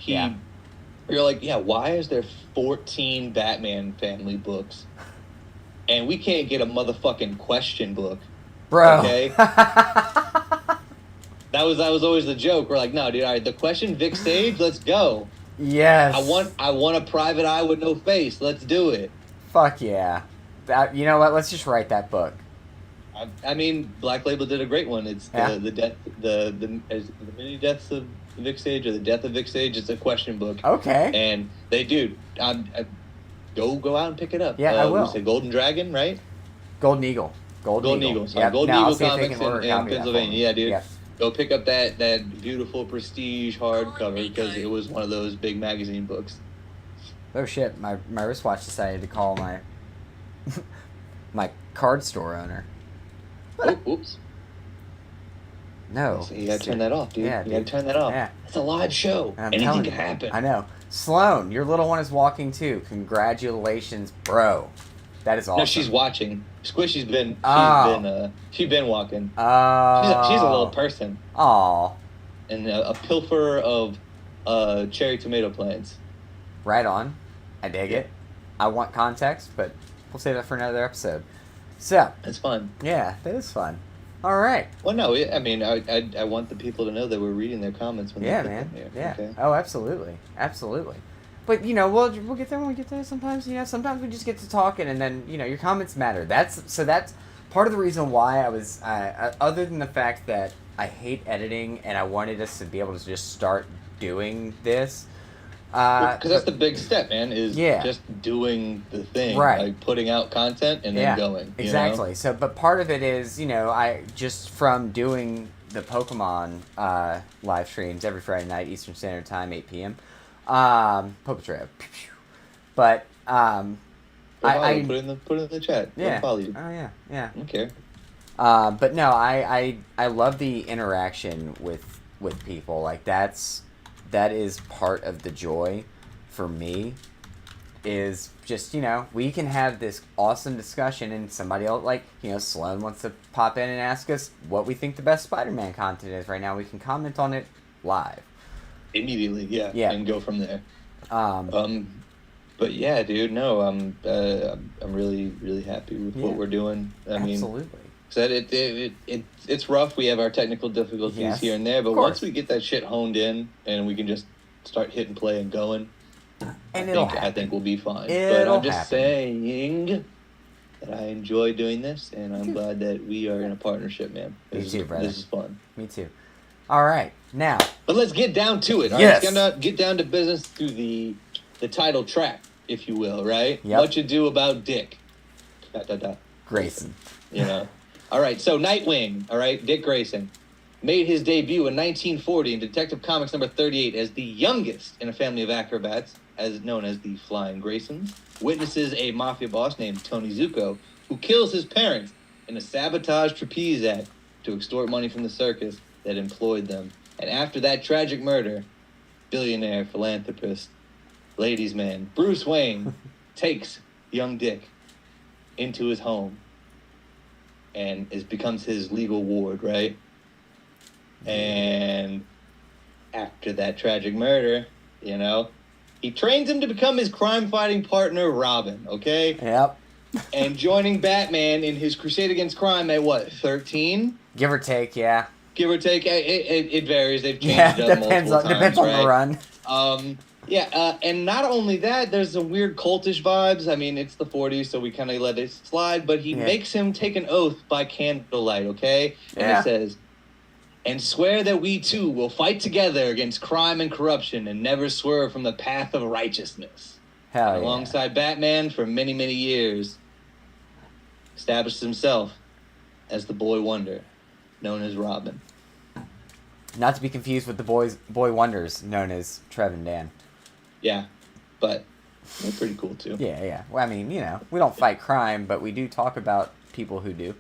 You're like, yeah, why is there 14 Batman family books and we can't get a motherfucking question book? Bro. Okay? that was always the joke. We're like, no, dude, all right, the question Vic Sage, let's go. Yes. I want a private eye with no face. Let's do it. Fuck yeah. You know what? Let's just write that book. I mean, Black Label did a great one. It's the many deaths of Vic Sage, or the death of Vic Sage. It's a question book. Okay. And they do. Go out and pick it up. Yeah, I will. Say Golden Dragon, right? Golden Eagle. Golden Eagle. Sorry, Golden Eagle Comics in Pennsylvania. Yeah, dude. Yeah. Go pick up that beautiful prestige hardcover, because it was one of those big magazine books. Oh shit! My wristwatch decided to call my my card store owner. Oh, oops. No. So you gotta turn that off, dude. Yeah, you gotta turn that off. Yeah. It's a live show. Anything can happen. I know. Sloan, your little one is walking too. Congratulations, bro. That is awesome. No, she's watching. Squishy's been walking. She's a little person. Aw. And a pilfer of cherry tomato plants. Right on. I dig it. I want context, but we'll save that for another episode. So. It's fun. Yeah, that is fun. All right. Well, no, I mean, I want the people to know that we're reading their comments when Yeah, they put man. them here. Yeah. Okay? Oh, absolutely. Absolutely. But, we'll get there when we get there. Sometimes, sometimes we just get to talking, and then, your comments matter. That's part of the reason why I was, other than the fact that I hate editing and I wanted us to be able to just start doing this. Because that's the big step, man, is just doing the thing. Right. Like putting out content and then going. Exactly. So, but part of it is, I just from doing the Pokemon live streams every Friday night, Eastern Standard Time, 8 p.m. Poketrap. But I put it in the chat. Yeah. Follow you. Oh yeah. Okay. But no, I love the interaction with people. Like that is part of the joy for me. Is just we can have this awesome discussion and somebody else like Sloan wants to pop in and ask us what we think the best Spider-Man content is right now. We can comment on it live. Immediately, yeah, and go from there. But yeah, dude, no, I'm really, really happy with what we're doing. I mean, said it's rough. We have our technical difficulties here and there, but once we get that shit honed in and we can just start hitting play and going, I think we'll be fine. But I'm just saying that I enjoy doing this, and I'm glad that we are in a partnership, man. Me too, brother. This is fun. Me too. All right, now. But let's get down to it. All right? Let's get down to business through the title track, if you will, right? Yep. What you do about Dick. Grayson. All right, so Nightwing, all right, Dick Grayson, made his debut in 1940 in Detective Comics number 38 as the youngest in a family of acrobats, as known as the Flying Graysons, witnesses a mafia boss named Tony Zuko, who kills his parents in a sabotage trapeze act to extort money from the circus that employed them. And after that tragic murder, billionaire, philanthropist, ladies' man, Bruce Wayne, takes young Dick into his home and becomes his legal ward, right? And after that tragic murder, he trains him to become his crime-fighting partner, Robin, okay? Yep. And joining Batman in his crusade against crime at, 13? Give or take, yeah. Give or take. It varies. They've changed it up multiple times, depends on the run. And not only that, there's some weird cultish vibes. I mean, it's the 40s, so we kind of let it slide, but he makes him take an oath by candlelight, okay? And it says, and swear that we too will fight together against crime and corruption and never swerve from the path of righteousness. Hell Alongside Batman for many, many years, established himself as the boy wonder, known as Robin. Not to be confused with the boy wonders known as Trev and Dan. Yeah, but they're pretty cool too. Yeah. Well, I mean, we don't fight crime, but we do talk about people who do.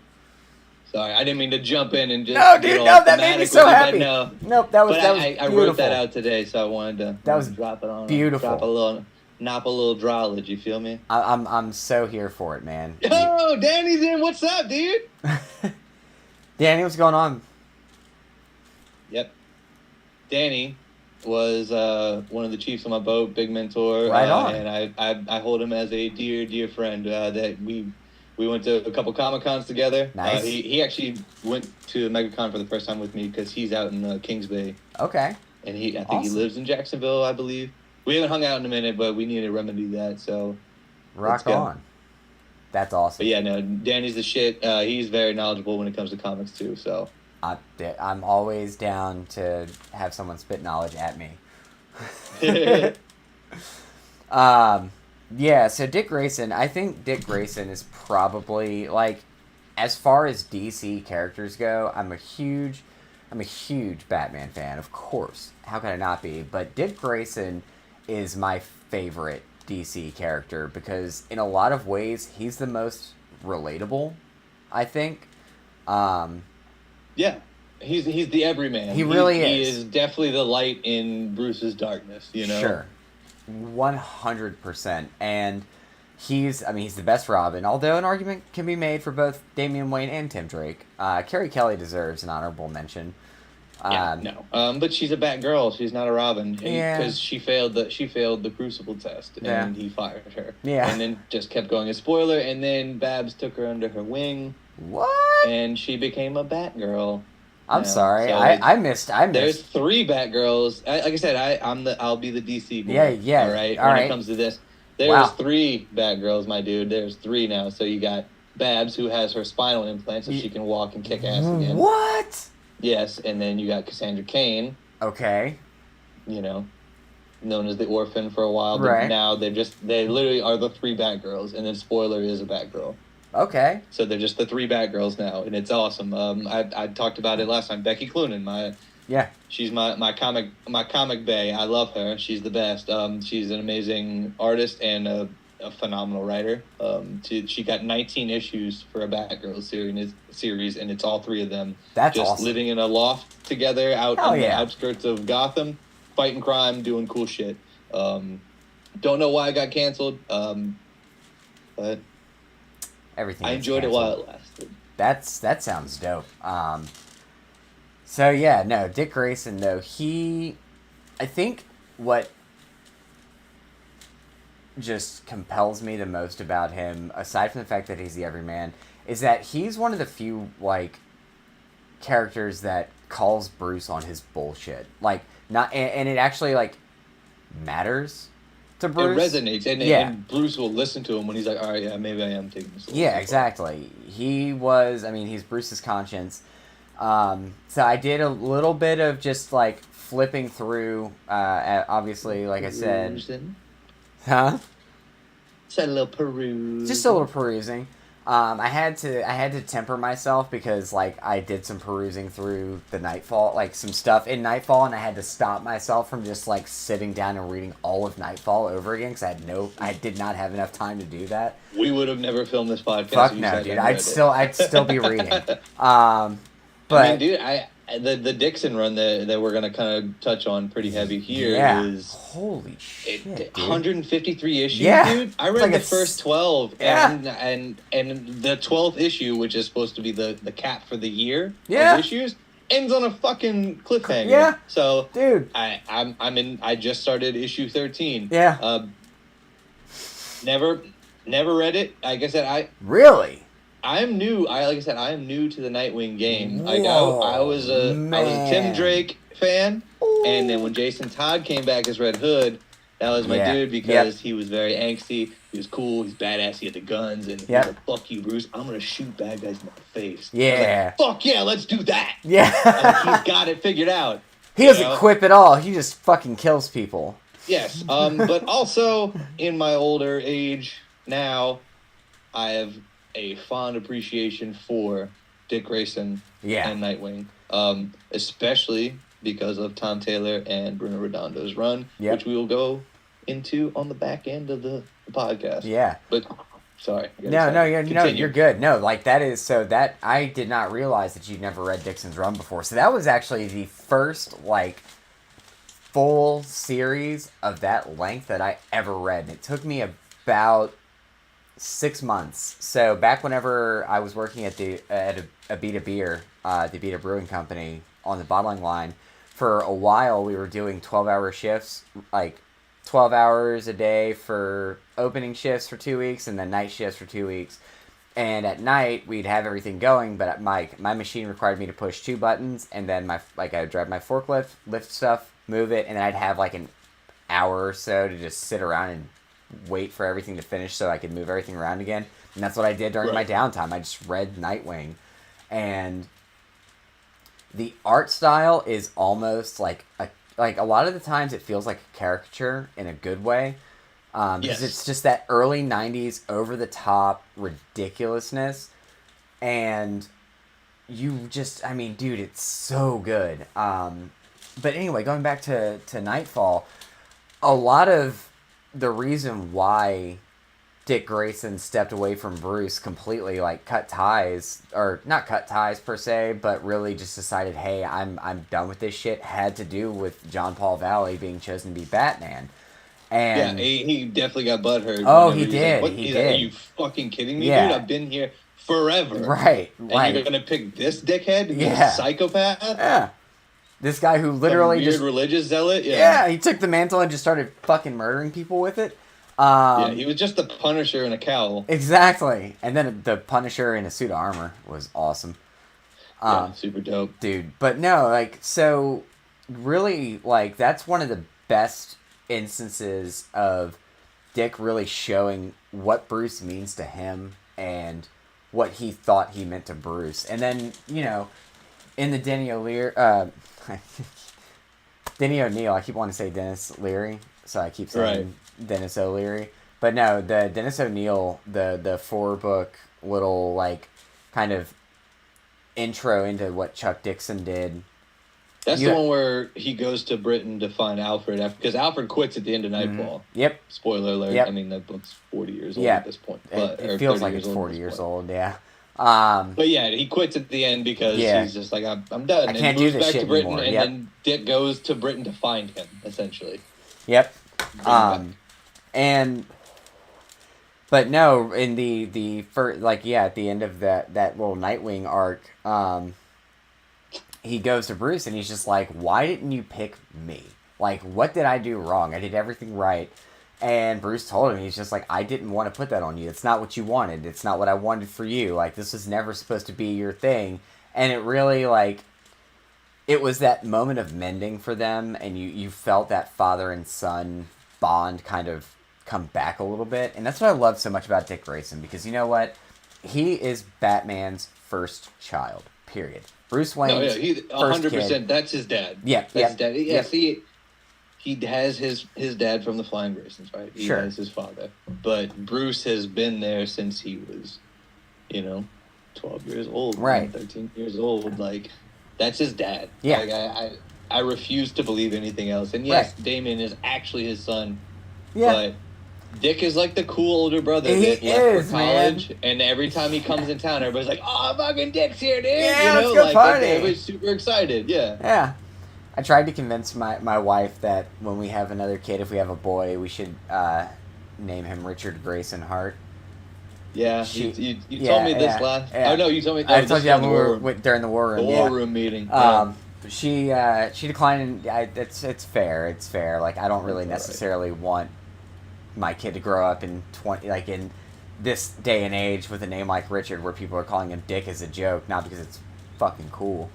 Sorry, I didn't mean to jump in and just. No, dude, that made me so happy. Nope, that was I beautiful. wrote that out today, so I wanted to drop it on. Beautiful. Nop a little drawlage. You feel me? I'm so here for it, man. Oh, Danny's in. What's up, dude? Danny, what's going on? Yep. Danny was one of the chiefs on my boat, big mentor. Right on. And I hold him as a dear friend that we went to a couple Comic-Cons together. Nice. He actually went to MegaCon for the first time with me because he's out in Kings Bay. Okay. And I think he lives in Jacksonville, I believe. We haven't hung out in a minute, but we need to remedy that, so... Rock on. That's awesome. But yeah, no, Danny's the shit. He's very knowledgeable when it comes to comics, too, so... I'm always down to have someone spit knowledge at me. Yeah, so Dick Grayson, I think Dick Grayson is probably, as far as DC characters go, I'm a huge Batman fan, of course. How could I not be? But Dick Grayson is my favorite DC character because in a lot of ways, he's the most relatable, I think. Yeah. He's the everyman. He really is. He is definitely the light in Bruce's darkness, Sure. 100%. And he's the best Robin, although an argument can be made for both Damian Wayne and Tim Drake. Carrie Kelly deserves an honorable mention. But she's a Batgirl. She's not a Robin. Because she failed the Crucible test, and he fired her. Yeah. And then just kept going. A spoiler, and then Babs took her under her wing. What? and she became a Batgirl. I'm now. sorry. So I missed. there's 3 Batgirls. Like I said, I'll be the DC boy. Yeah, yeah. All right. All When right. it comes to this, there's Wow. 3 Batgirls, my dude. There's 3 now. So you got Babs, who has her spinal implant, so she can walk and kick ass again. What? Yes, and then you got Cassandra Cain. Okay. You know, known as the Orphan for a while, but Right. now they literally are the 3 Batgirls, and then spoiler is a Batgirl. Okay. So they're just the 3 Batgirls now, and it's awesome. I talked about it last time. Becky Cloonan, she's my comic bae. I love her. She's the best. She's an amazing artist and a phenomenal writer. She got 19 issues for a Batgirl series, and it's all 3 of them. That's just awesome. living in a loft together out Hell in the yeah. outskirts of Gotham, fighting crime, doing cool shit. Don't know why it got canceled, but Everything. I gets enjoyed it canceled. while it lasted. That sounds dope. So yeah, no, Dick Grayson though, I think what just compels me the most about him, aside from the fact that he's the everyman, is that he's one of the few like characters that calls Bruce on his bullshit. Like not, and it actually like matters to Bruce. It resonates, and Bruce will listen to him when he's like, all right, yeah, maybe I am taking this a little Yeah, too far. exactly. He's Bruce's conscience. So I did a little bit of just like flipping through, obviously, like I said. Perusing. Huh? Said a little peruse. Just a little perusing. I had to temper myself because like I did some perusing through the Nightfall, like some stuff in Nightfall, and I had to stop myself from just like sitting down and reading all of Nightfall over again because I did not have enough time to do that. We would have never filmed this podcast. Fuck if you no, sat dude. down and I'd still be reading. But I mean, dude, the Dixon run that we're gonna kind of touch on pretty heavy here is holy shit, dude. 153 issues, Yeah. dude. I It's read like the first 12, Yeah. and the 12th issue, which is supposed to be the cap for the year Yeah. of issues, ends on a fucking cliffhanger. Yeah. So, Dude. I just started issue 13. Yeah. Never read it. Like I said, Really? I'm new. Like I said, I am new to the Nightwing game. Whoa, I was a Tim man. Drake fan, and then when Jason Todd came back as Red Hood, that was my Yeah. dude because he was very angsty. He was cool. He's badass. He had the guns, and he was like, "Fuck you, Bruce! I'm gonna shoot bad guys in the face." I was Yeah. like, "Fuck yeah, let's do that." Yeah. He's got it figured out. He doesn't quip at all. He just fucking kills people. Yes. But also in my older age now, I have a fond appreciation for Dick Grayson Yeah. and Nightwing, especially because of Tom Taylor and Bruno Redondo's run, Yep. which we will go into on the back end of the podcast. Yeah. But sorry. No, you're Continue. good. No, like that is so that I did not realize that you'd never read Dixon's Run before. So that was actually the first like full series of that length that I ever read. And it took me about 6 months. So back whenever I was working at Abita Beer, the Abita Brewing Company on the bottling line, for a while we were doing 12-hour shifts, like 12 hours a day for opening shifts for 2 weeks and then night shifts for 2 weeks. And at night we'd have everything going, but my machine required me to push 2 buttons, and then I would drive my forklift, lift stuff, move it, and then I'd have like an hour or so to just sit around and wait for everything to finish so I could move everything around again. And that's what I did during my downtime. I just read Nightwing. And the art style is almost like a lot of the times it feels like a caricature in a good way. Because it's just that early 90s over the top ridiculousness. And you just, I mean, dude, it's so good. But anyway, going back to Nightfall, a lot of the reason why Dick Grayson stepped away from Bruce completely, like cut ties, or not cut ties per se, but really just decided, hey, I'm done with this shit, had to do with John Paul Valley being chosen to be Batman. And yeah, he definitely got butthurt. Oh, he was did. Like, He He's did. Like, are you fucking kidding me, Yeah. dude? I've been here forever. Right. And Like, you're gonna pick this dickhead, this Yeah. psychopath, yeah. This guy who literally some weird just religious zealot. yeah, he took the mantle and just started fucking murdering people with it. Yeah, he was just the Punisher in a cowl. Exactly. And then the Punisher in a suit of armor was awesome. Yeah, super dope. Dude. But no, like, so really, like, that's one of the best instances of Dick really showing what Bruce means to him and what he thought he meant to Bruce. And then, you know, in the Denny O'Leary, Denny O'Neil, I keep wanting to say Dennis Leary, so I keep saying Dennis O'Leary. But no, the Dennis O'Neil, the 4-book little, like, kind of intro into what Chuck Dixon did. That's the one where he goes to Britain to find Alfred, because Alfred quits at the end of Nightfall. Yep. Spoiler alert. Yep. I mean, that book's 40 years old at this point. But, it feels like it's 40 years old, yeah. But yeah, he quits at the end because he's just like, I'm done. I can't do this shit to Britain, anymore. And then Dick goes to Britain to find him, essentially. Yep. But no, in the first, like, at the end of that little Nightwing arc, he goes to Bruce and he's just like, why didn't you pick me? Like, what did I do wrong? I did everything right. And Bruce told him, he's just like, I didn't want to put that on you. It's not what you wanted. It's not what I wanted for you. Like, this was never supposed to be your thing. And it really, like, it was that moment of mending for them, and you felt that father and son bond kind of come back a little bit. And that's what I love so much about Dick Grayson, because you know what? He is Batman's first child, period. Bruce Wayne's he's 100%. Kid. That's his dad. Yeah, that's his dad. Yeah, see, he has his dad from the Flying Graysons, right? He has his father. But Bruce has been there since he was, 12 years old. Right. 13 years old. Like, that's his dad. Yeah. Like, I refuse to believe anything else. And yes, Damien is actually his son. Yeah. But Dick is like the cool older brother that left for college, and every time he comes in town, everybody's like, "Oh, fucking Dick's here, dude!" Yeah, let's go party. Everybody's super excited. Yeah. Yeah. I tried to convince my wife that when we have another kid, if we have a boy, we should name him Richard Grayson Hart. Yeah, you told me this last. Yeah. Oh no, you told me. I told you when we were during the war room. The war room meeting. She declined. And it's fair. It's fair. Like, I don't really necessarily want my kid to grow up in in this day and age with a name like Richard, where people are calling him Dick as a joke, not because it's fucking cool,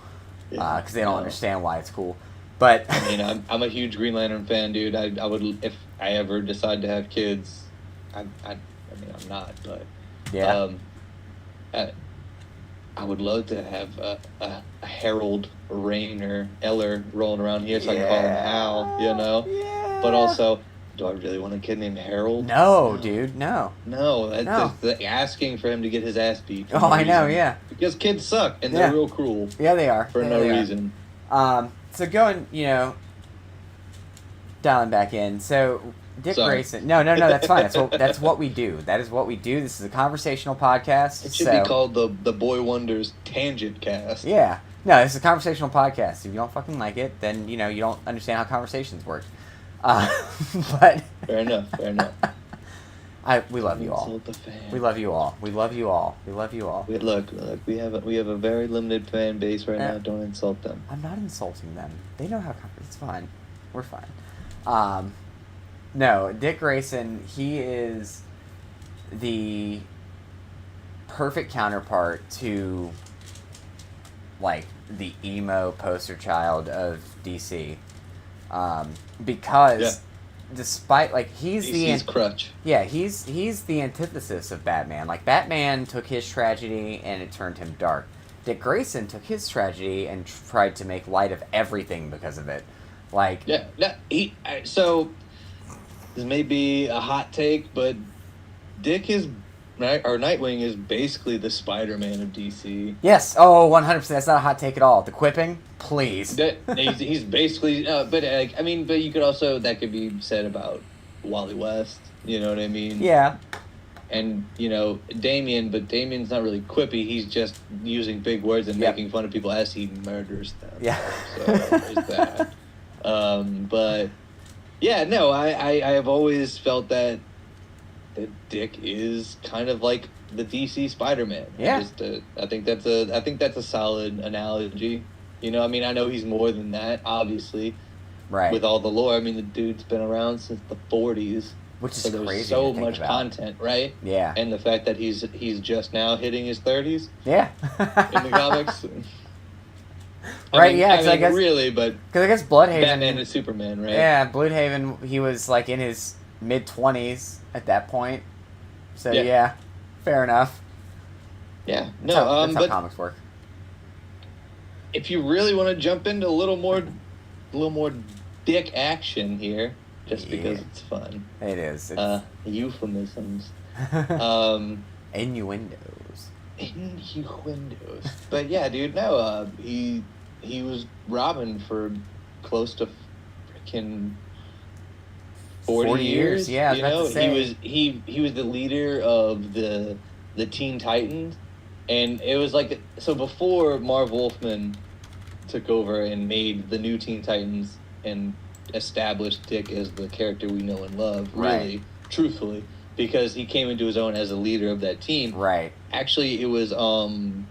because they don't understand why it's cool. But I mean, I'm a huge Green Lantern fan, dude. I would, if I ever decide to have kids, I mean, I'm not, but I would love to have a Harold, Rain, or Eller rolling around here, so I can call him Hal, Yeah. But also, do I really want a kid named Harold? No, dude, no. No, that's just asking for him to get his ass beat. Oh, I know, yeah. Because kids suck, and they're real cruel. Yeah, they are. For no reason. So going, dialing back in. So Dick Grayson. No, that's fine. That's what we do. That is what we do. This is a conversational podcast. It should be called the Boy Wonders Tangent Cast. Yeah. No, it's a conversational podcast. If you don't fucking like it, then, you don't understand how conversations work. But Fair enough. We love you all. We love you all. We love you all. We love you all. Look. We have a very limited fan base right now. Don't insult them. I'm not insulting them. They know how. It's fine. We're fine. No, Dick Grayson. He is the perfect counterpart to, like, the emo poster child of DC. Because despite, like, he's crutch. Yeah, he's the antithesis of Batman. Like, Batman took his tragedy and it turned him dark. Dick Grayson took his tragedy and tried to make light of everything because of it. Like, so this may be a hot take, but Nightwing is basically the Spider-Man of DC. Yes. Oh, 100%. That's not a hot take at all. The quipping, please. He's basically, but you could also, that could be said about Wally West. You know what I mean? Yeah. And, Damien, but Damien's not really quippy. He's just using big words and making fun of people as he murders them. Yeah. So there's that. But yeah, no, I have always felt that Dick is kind of like the DC Spider-Man. Yeah. I think that's a solid analogy. I know he's more than that, obviously. Right. With all the lore. I mean, the dude's been around since the 40s. Which is so there's crazy so to think much about. content, right? Yeah. And the fact that he's just now hitting his 30s Yeah. in the comics. Right, yeah, 'cause I guess- really, but Because I guess Bloodhaven... Batman and Superman, right? Yeah, Bloodhaven, he was, like, in his mid-20s at that point. So, yeah, fair enough. Yeah, That's no, how comics work. If you really want to jump into a little more dick action here, just because it's fun. It is. Euphemisms. Innuendos. Innuendos. But yeah, dude, no, he was Robin for close to freaking 40 years. Yeah, you know, he was the leader of the Teen Titans, and it was like, so before Marv Wolfman took over and made the new Teen Titans and established Dick as the character we know and love, really, truthfully, because he came into his own as a leader of that team. Right. Actually, it was an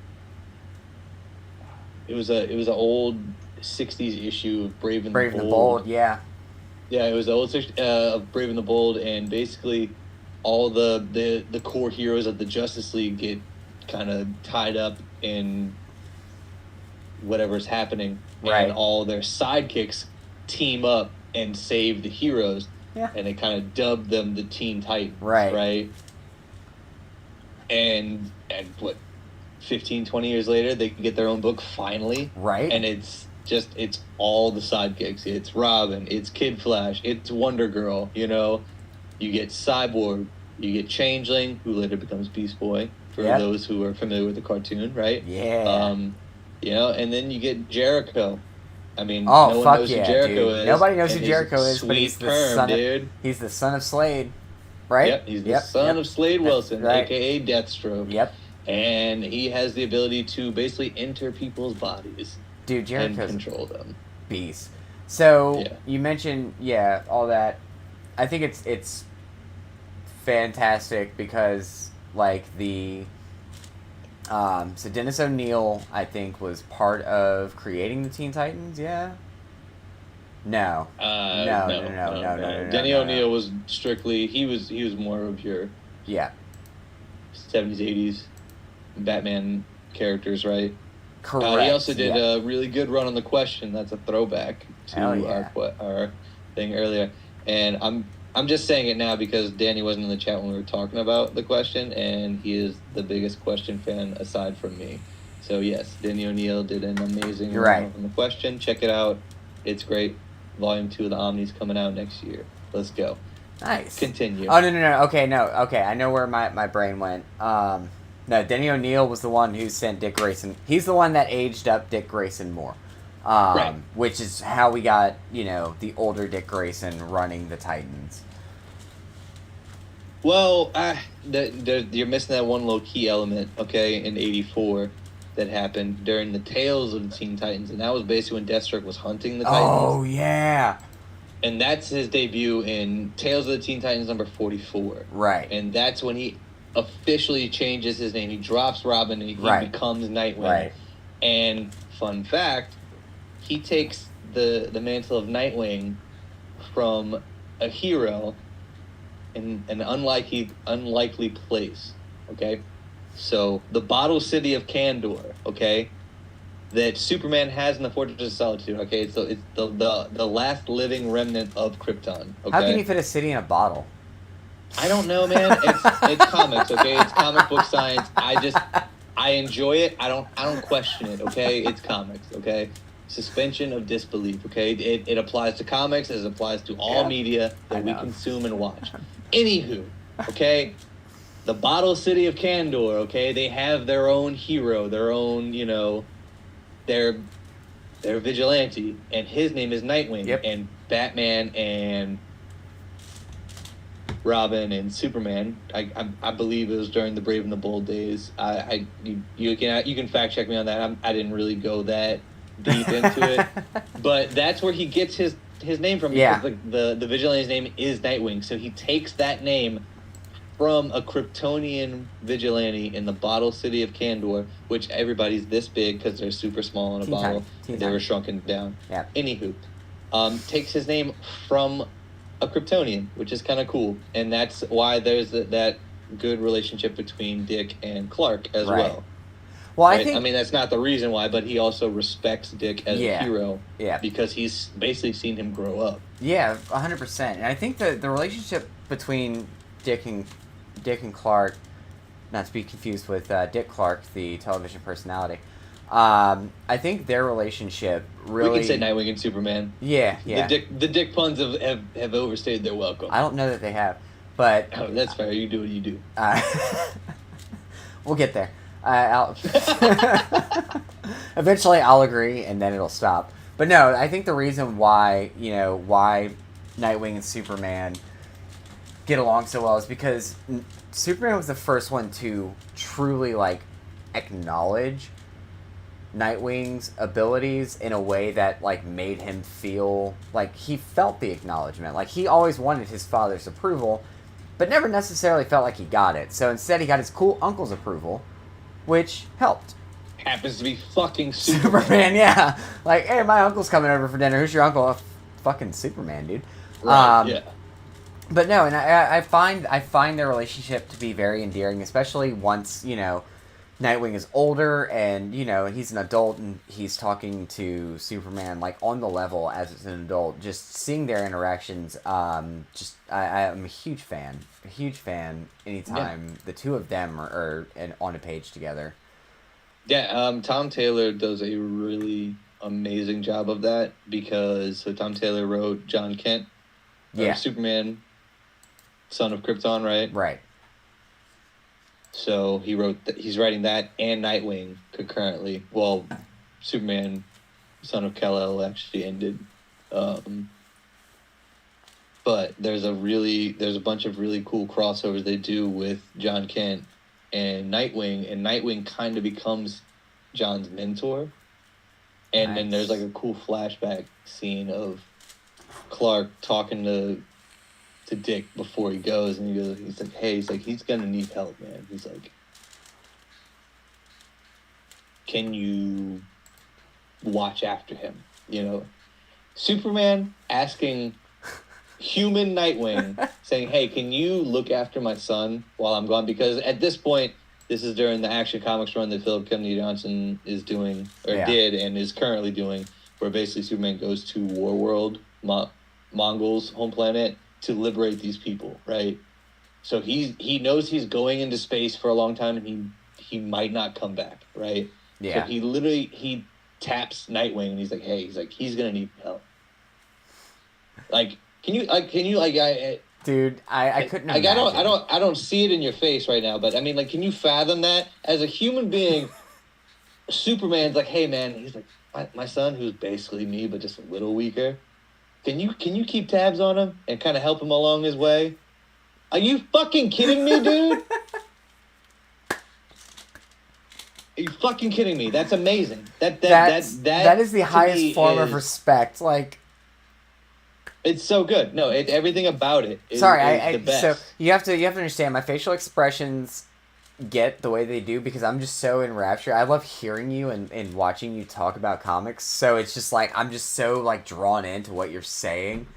old 60s issue of Brave and the Bold. Yeah. Yeah, it was the old of Brave and the Bold, and basically all the core heroes of the Justice League get kind of tied up in whatever's happening, and all their sidekicks team up and save the heroes, and they kind of dubbed them the Teen Titans, right? And what, 15, 20 years later, they can get their own book finally, right? And it's all the sidekicks. It's Robin, it's Kid Flash, it's Wonder Girl, you know, you get Cyborg, you get Changeling, who later becomes Beast Boy, for those who are familiar with the cartoon, right? Yeah. You know, and then you get Jericho. I mean, no one knows who Jericho is. Nobody knows who Jericho is, but he's the son of Slade, right? Yep, he's the son of Slade Wilson, a.k.a. Deathstroke. Yep. And he has the ability to basically enter people's bodies. Dude, Jericho's and control them. Beast. So, you mentioned, all that. I think it's fantastic because, like, so Dennis O'Neil, I think, was part of creating the Teen Titans, No. No. Denny O'Neil was strictly, he was more of your 70s, 80s Batman characters, right? Correct. He also did a really good run on The Question. That's a throwback to our thing earlier. And I'm just saying it now because Danny wasn't in the chat when we were talking about The Question, and he is the biggest Question fan aside from me. So yes, Danny O'Neil did an amazing run on The Question. Check it out. It's great. Volume 2 of the Omni's coming out next year. Let's go. Nice. Continue. Oh, no. Okay, I know where my brain went. No, Denny O'Neil was the one who sent Dick Grayson. He's the one that aged up Dick Grayson more. Which is how we got, the older Dick Grayson running the Titans. Well, you're missing that one little key element, okay, in 84 that happened during the Tales of the Teen Titans, and that was basically when Deathstroke was hunting the Titans. Oh, yeah. And that's his debut in Tales of the Teen Titans number 44. Right. And that's when he officially changes his name. He drops Robin and he becomes Nightwing. Right. And fun fact, he takes the mantle of Nightwing from a hero in an unlikely place. Okay? So the bottle city of Kandor, okay, that Superman has in the Fortress of Solitude, okay? So it's the last living remnant of Krypton. Okay? How can you fit a city in a bottle? I don't know, man. It's comics, okay? It's comic book science. I enjoy it. I don't question it, okay? It's comics, okay? Suspension of disbelief, okay? It applies to comics as it applies to all media that we consume and watch. Anywho, okay? The bottle city of Kandor, okay? They have their own hero, their own, their vigilante, and his name is Nightwing. Yep. And Batman and Robin and Superman. I believe it was during the Brave and the Bold days. You can fact check me on that. I didn't really go that deep into it, but that's where he gets his name from. Because the vigilante's name is Nightwing, so he takes that name from a Kryptonian vigilante in the bottle city of Kandor, which everybody's this big because they're super small in a bottle. They were shrunken down. Yeah. Anywho, takes his name from a Kryptonian, which is kind of cool, and that's why there's that good relationship between Dick and Clark as well. Well, right? I think... I mean, that's not the reason why, but he also respects Dick as a hero. Yeah. Because he's basically seen him grow up. Yeah, 100%. And I think the relationship between Dick and Clark, not to be confused with Dick Clark, the television personality, I think their relationship really... We can say Nightwing and Superman. Yeah. The Dick puns have overstayed their welcome. I don't know that they have, but... Oh, that's fair. You do what you do. We'll get there. Eventually I'll agree, and then it'll stop. But no, I think the reason why Nightwing and Superman get along so well is because Superman was the first one to truly, like, acknowledge Nightwing's abilities in a way that, like, made him feel like he felt the acknowledgement. Like, he always wanted his father's approval, but never necessarily felt like he got it. So instead he got his cool uncle's approval, which helped. Happens to be fucking Superman. Yeah. Like, hey, my uncle's coming over for dinner. Who's your uncle? Oh, fucking Superman, dude. Right, yeah. But no, and I find their relationship to be very endearing, especially once, Nightwing is older and, he's an adult and he's talking to Superman, like, on the level as an adult. Just seeing their interactions, I'm a huge fan. Anytime the two of them are on a page together. Yeah, Tom Taylor does a really amazing job of that because Tom Taylor wrote John Kent, Superman, Son of Krypton, right? Right. So he's writing that and Nightwing concurrently. Well, Superman, Son of Kal-El actually ended. But there's a bunch of really cool crossovers they do with John Kent and Nightwing kind of becomes John's mentor. And then there's like a cool flashback scene of Clark talking to Dick before he goes, and he's like, hey, he's gonna need help, man. He's like, can you watch after him? Superman asking human Nightwing, saying, hey, can you look after my son while I'm gone? Because at this point, this is during the Action Comics run that Philip Kennedy Johnson is doing, did, and is currently doing, where basically Superman goes to Warworld, Mongols' home planet, to liberate these people, right? So he knows he's going into space for a long time, and he might not come back, right? Yeah. So he taps Nightwing, and he's like, hey, he's gonna need help. Can you dude, I couldn't imagine. I don't see it in your face right now, but I mean, can you fathom that as a human being? Superman's like, hey man, he's like, my son, who's basically me but just a little weaker. Can you keep tabs on him and kind of help him along his way? Are you fucking kidding me, dude? Are you fucking kidding me? That's amazing. That is the highest form of respect. Like, it's so good. No, everything about it is, sorry, the best. So you have to understand my facial expressions get the way they do because I'm just so enraptured. I love hearing you and watching you talk about comics. So it's just like I'm just so like drawn into what you're saying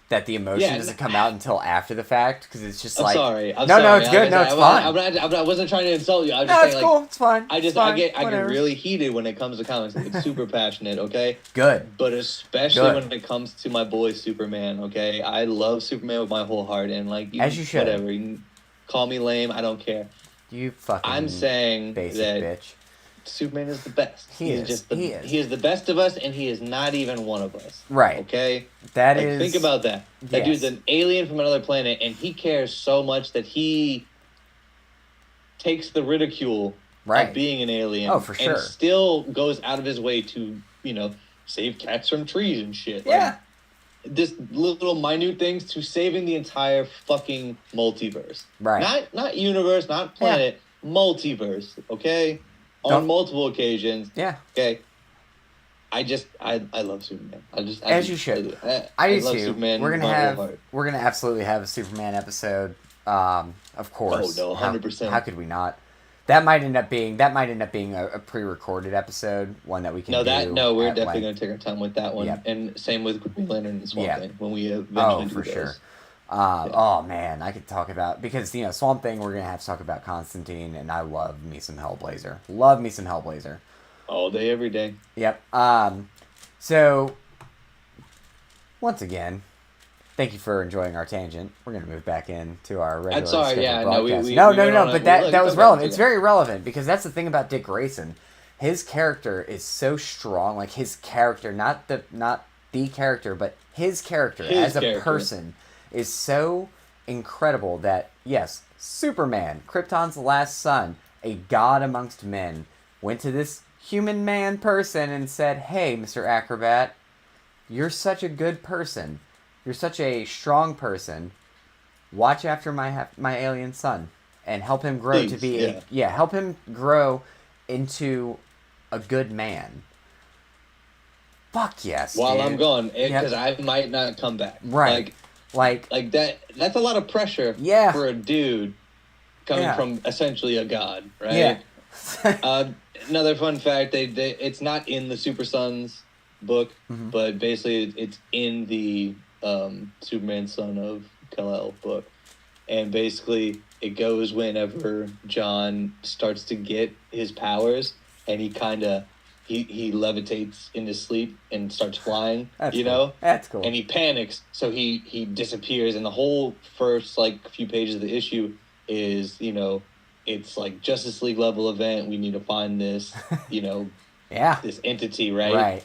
that the emotion doesn't come out until after the fact because it's just like. I'm sorry. No, it's good. No, it's fine. I wasn't trying to insult you. I was no, just it's saying, cool. It's fine. I get really heated when it comes to comics. I get super passionate. Okay. Good. But especially when it comes to my boy Superman. Okay, I love Superman with my whole heart, and as you should. Whatever. You can call me lame. I don't care. You fucking. I'm saying basic that bitch. Superman is the best. He is. He is the best of us, and he is not even one of us. Right. Okay? That is... Think about that. That dude's an alien from another planet, and he cares so much that he takes the ridicule of being an alien. Oh, for sure. And still goes out of his way to, save cats from trees and shit. Yeah. This little minute things to saving the entire fucking multiverse. Right. Not universe, not planet, multiverse, okay? On multiple occasions. Yeah. Okay. I love Superman. As you should. I do love too. Superman. We're gonna absolutely have a Superman episode. Of course. Oh no, 100%. How could we not? That might end up being a pre-recorded episode, one that we can. No, we're definitely gonna take our time with that one. Yep. And same with Green Lantern and Swamp Thing when we eventually do for those. sure. Oh man, I could talk about, because Swamp Thing, we're gonna have to talk about Constantine, and I love me some Hellblazer. Love me some Hellblazer. All day, every day. Yep. So once again, thank you for enjoying our tangent. We're gonna move back into our regular scheduled broadcast. No, but that was relevant. It's very relevant, because that's the thing about Dick Grayson. His character is so strong. Like, his character, not the character, but his character as a person is so incredible that, yes, Superman, Krypton's last son, a god amongst men, went to this human man person and said, "Hey, Mr. Acrobat, you're such a good person. You're such a strong person. Watch after my alien son and help him grow to be help him grow into a good man." Fuck yes, While dude. I'm gone, because I might not come back. Right. Like that. That's a lot of pressure. Yeah. For a dude coming from essentially a god, right? Yeah. Another fun fact: it's not in the Super Sons book, but basically it's in the Superman Son of Kal-El book, and basically it goes whenever John starts to get his powers, and he kind of. He levitates in his sleep and starts flying, know? That's cool. And he panics, so he disappears, and the whole first, few pages of the issue is, it's like Justice League level event, we need to find this, this entity, right? Right.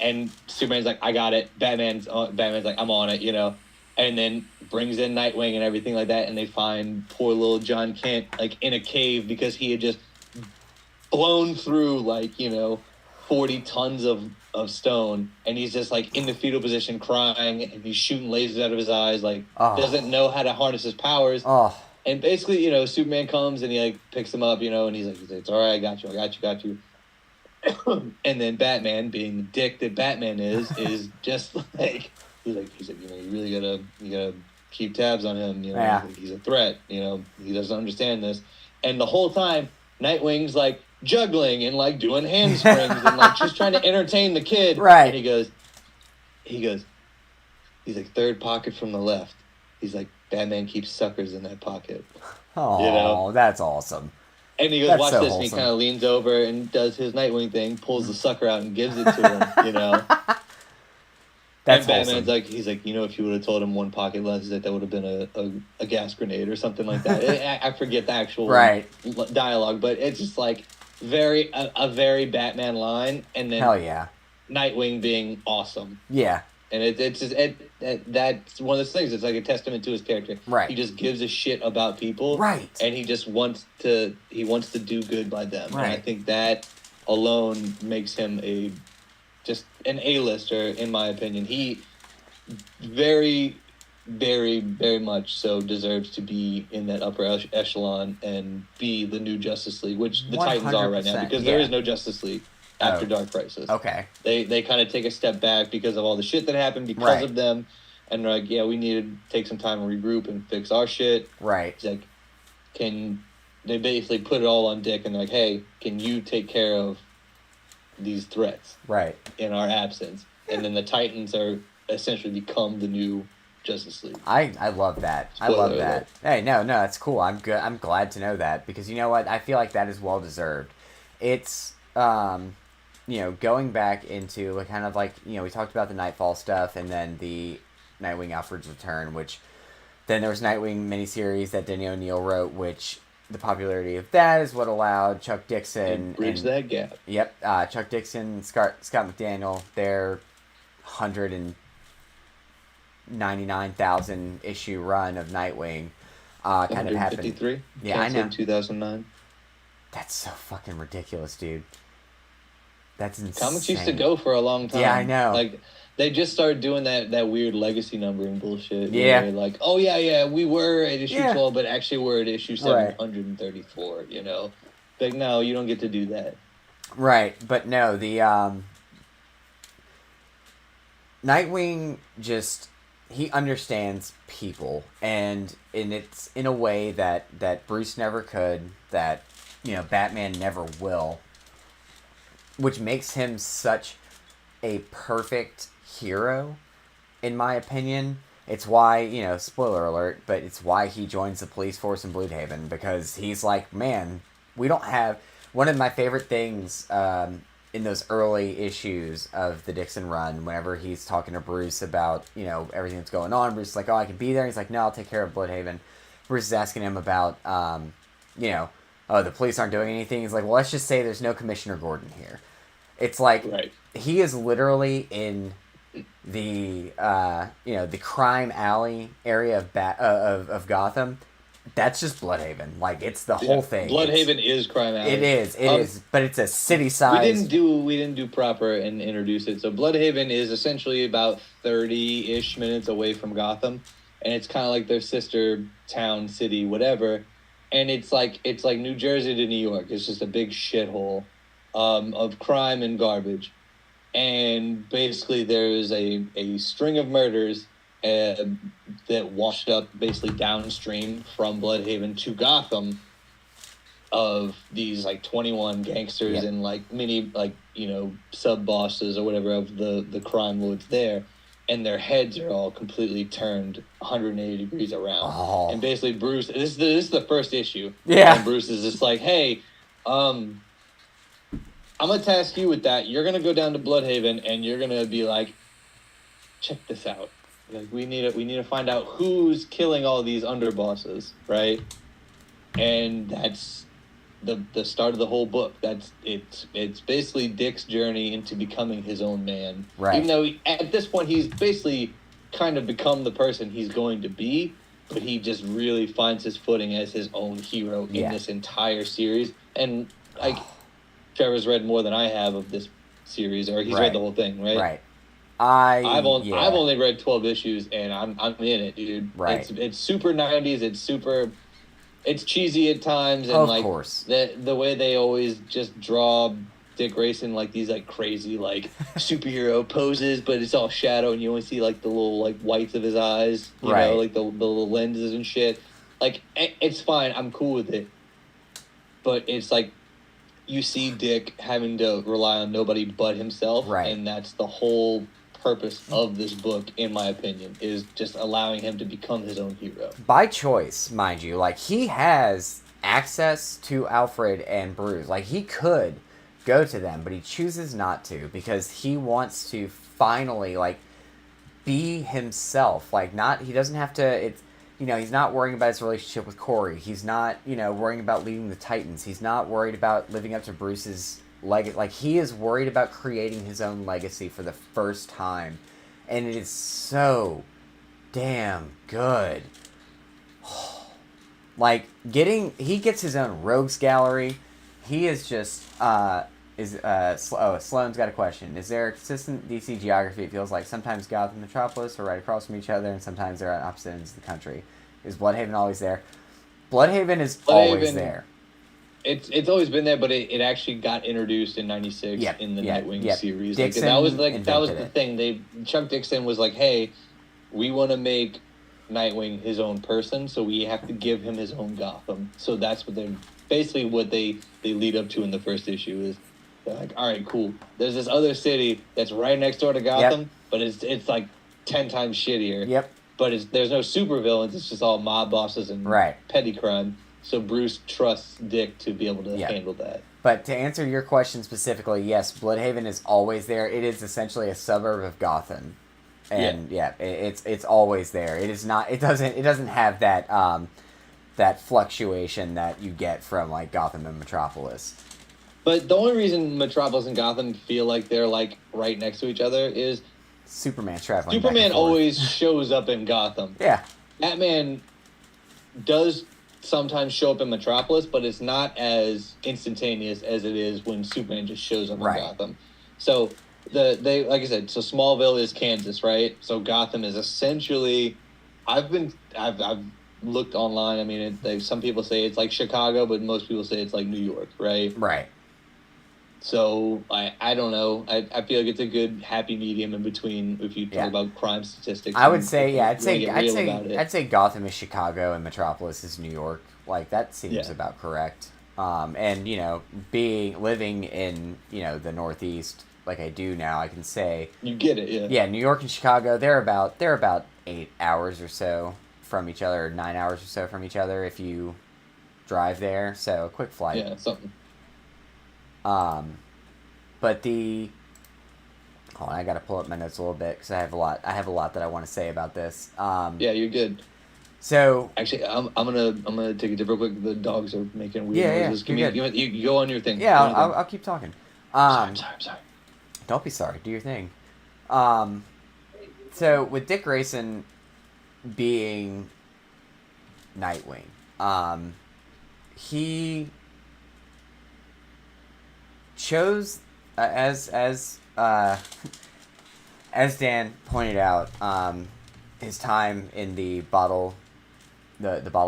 And Superman's like, I got it. Batman's like, I'm on it, and then brings in Nightwing and everything like that, and they find poor little John Kent, in a cave because he had just blown through, 40 tons of stone, and he's just in the fetal position crying, and he's shooting lasers out of his eyes, doesn't know how to harness his powers. And basically, Superman comes and he picks him up, and he's like, it's all right, I got you. And then Batman, being the dick that Batman is just he's like, you really gotta keep tabs on him, he's a threat, he doesn't understand this. And the whole time Nightwing's juggling and doing handsprings and just trying to entertain the kid. Right. And he's like, third pocket from the left. He's like, Batman keeps suckers in that pocket. Oh, that's awesome. And he goes, watch this. And he kind of leans over and does his Nightwing thing, pulls the sucker out and gives it to him, That's and Batman's awesome. He's like, if you would have told him one pocket less, that would have been a gas grenade or something like that. I forget the actual dialogue, but it's just a very Batman line, and then hell yeah, Nightwing being awesome. Yeah, and it's just that's one of those things. It's a testament to his character. Right, he just gives a shit about people. Right, and he just wants to do good by them. Right, and I think that alone makes him just an A-lister, in my opinion. He very, very, very much so deserves to be in that upper echelon and be the new Justice League, which the Titans are right now, because there is no Justice League after Dark Crisis. Okay. They kind of take a step back because of all the shit that happened because of them, and they're like, yeah, we need to take some time and regroup and fix our shit. Right. It's like, they basically put it all on Dick, and they're like, hey, can you take care of these threats in our absence? And then the Titans are essentially become the new Justice League. I love that. I love that. Hey, no, that's cool. I'm good. I'm glad to know that, because you know what? I feel like that is well deserved. It's going back into kind of we talked about the Nightfall stuff, and then the Nightwing Alfred's Return, which then there was Nightwing miniseries that Denny O'Neil wrote, which the popularity of that is what allowed Chuck Dixon bridge that gap. Yep, Chuck Dixon, Scott McDaniel, their 199,000 issue run of Nightwing kind of happened. 153? Yeah, I know. 2009. That's so fucking ridiculous, dude. That's insane. Comics used to go for a long time. Yeah, I know. They just started doing that weird legacy numbering bullshit. Yeah. Where oh, yeah, we were at issue 12, but actually we're at issue 734, no, you don't get to do that. Right, but no, the Nightwing he understands people, and it's in a way that Bruce never could, that Batman never will, which makes him such a perfect hero, in my opinion, It's why, spoiler alert, but it's why he joins the police force in Bloodhaven, because he's like, man, we don't have... One of my favorite things in those early issues of the Dixon run, whenever he's talking to Bruce about, everything that's going on, Bruce is like, oh, I can be there. He's like, no, I'll take care of Bloodhaven. Bruce is asking him about, oh, the police aren't doing anything. He's like, well, let's just say there's no Commissioner Gordon here. It's like, right. He is literally in the the crime alley area of Gotham. That's just Bloodhaven. Like, it's the whole thing. Bloodhaven is crime alley. It is, but it's a city size. We didn't do proper and introduce it. So Bloodhaven is essentially about 30-ish minutes away from Gotham, and it's kind of like their sister town, city, whatever. And it's like New Jersey to New York. It's just a big shithole of crime and garbage. And basically there's a string of murders that washed up basically downstream from Bloodhaven to Gotham of these 21 gangsters and mini sub bosses or whatever of the crime lords there, and their heads are all completely turned 180 degrees around. Oh. And basically Bruce, this is the first issue. Yeah. And Bruce is just like, hey, I'm gonna task you with that. You're gonna go down to Bloodhaven and you're gonna be like, check this out. Like, we need to find out who's killing all these underbosses, right? And that's the start of the whole book. It's basically Dick's journey into becoming his own man. Right. Even though at this point he's basically kind of become the person he's going to be, but he just really finds his footing as his own hero in this entire series. And Trevor's read more than I have of this series, or he's read the whole thing, right? Right. I've only read 12 issues, and I'm in it, dude. Right. It's super 90s. It's cheesy at times, and of course. the way they always just draw Dick Grayson these crazy superhero poses, but it's all shadow, and you only see the little whites of his eyes, you know, the little lenses and shit. It's fine. I'm cool with it, but it's you see Dick having to rely on nobody but himself, and that's the whole purpose of this book, in my opinion, is just allowing him to become his own hero. By choice, mind you. He has access to Alfred and Bruce. He could go to them, but he chooses not to because he wants to finally, be himself. He doesn't have to... It's, he's not worrying about his relationship with Corey. He's not, worrying about leading the Titans. He's not worried about living up to Bruce's legacy. He is worried about creating his own legacy for the first time. And it is so damn good. He gets his own rogues gallery. He is just, Sloane's got a question. Is there a consistent DC geography? It feels like sometimes Gotham and Metropolis are right across from each other, and sometimes they're on opposite ends of the country. Is Bloodhaven always there? Bloodhaven is always there. It's always been there, but it actually got introduced in '96 in the Nightwing series. Dixon that was the thing. Chuck Dixon was like, "Hey, we want to make Nightwing his own person, so we have to give him his own Gotham." So that's what they lead up to in the first issue is they're like, "All right, cool. There's this other city that's right next door to Gotham, but it's 10 times shittier. Yep. But there's no supervillains. It's just all mob bosses and petty crime." So Bruce trusts Dick to be able to handle that. But to answer your question specifically, yes, Bloodhaven is always there. It is essentially a suburb of Gotham, and it's always there. It is not. It doesn't have that that fluctuation that you get from Gotham and Metropolis. But the only reason Metropolis and Gotham feel like they're right next to each other is Superman's traveling. Superman always shows up in Gotham. Yeah. Batman does sometimes show up in Metropolis, but it's not as instantaneous as it is when Superman just shows up in Gotham. So they like I said, so Smallville is Kansas, right? So Gotham is essentially I've looked online. I mean, some people say it's like Chicago, but most people say it's like New York, right? Right. So I don't know. I feel like it's a good happy medium in between if you talk about crime statistics. I would say I'd say Gotham is Chicago and Metropolis is New York. That seems about correct. And living in the Northeast like I do now, I can say you get it. Yeah, New York and Chicago they're about 8 hours or so from each other, or 9 hours or so from each other if you drive there. So a quick flight. Yeah, something. But the hold on, I gotta pull up my notes a little bit because I have a lot that I want to say about this. Yeah, you're good. So actually, I'm gonna take a dip real quick. The dogs are making weird noises. You go on your thing. Yeah, I'll keep talking. I'm sorry. Don't be sorry. Do your thing. So with Dick Grayson being Nightwing, he chose as Dan pointed out, his time in the bottle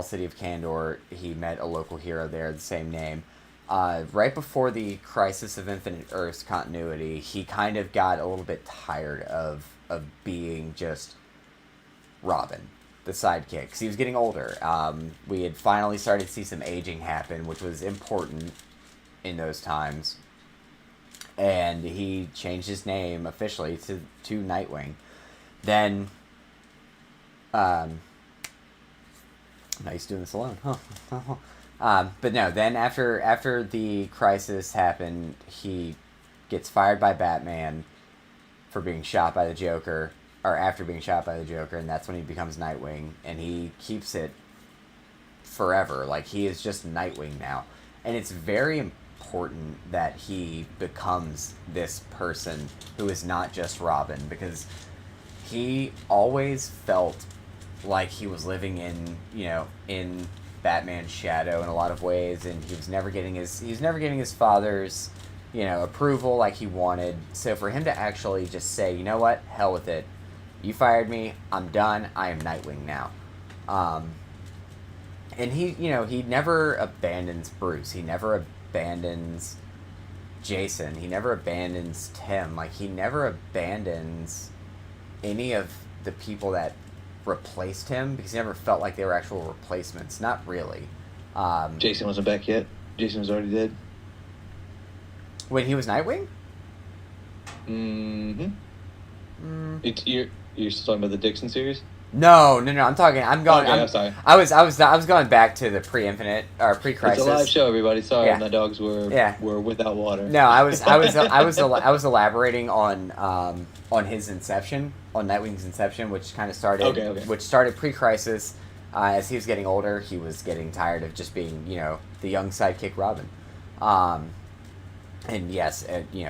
city of Kandor, he met a local hero there, the same name. Right before the Crisis of Infinite Earths continuity, he kind of got a little bit tired of being just Robin, the sidekick, because he was getting older. We had finally started to see some aging happen, which was important in those times. And he changed his name officially to Nightwing. Then, now he's doing this alone. But no, then after the crisis happened, he gets fired by Batman for being shot by the Joker, or after being shot by the Joker, and that's when he becomes Nightwing, and he keeps it forever. Like, he is just Nightwing now. And it's very important that he becomes this person who is not just Robin, because he always felt like he was living in Batman's shadow in a lot of ways, and he was never getting his father's approval like he wanted. So for him to actually just say, you know what, hell with it, you fired me, I'm done, I am Nightwing now. And he never abandons Bruce, he never abandons Jason, he never abandons Tim, like he never abandons any of the people that replaced him, because he never felt like they were actual replacements. Not really. Jason wasn't back yet. Jason was already dead. When he was Nightwing? Mm-hmm. You're still talking about the Dixon series? No. I'm going. Okay, I'm sorry. I was going back to the pre-Infinite or pre-Crisis. It's a live show, everybody. Sorry, yeah. My dogs were without water. No, I was elaborating on his inception, on Nightwing's inception, which kind of started, which started pre-Crisis. As he was getting older, he was getting tired of just being, the young sidekick Robin. And yes,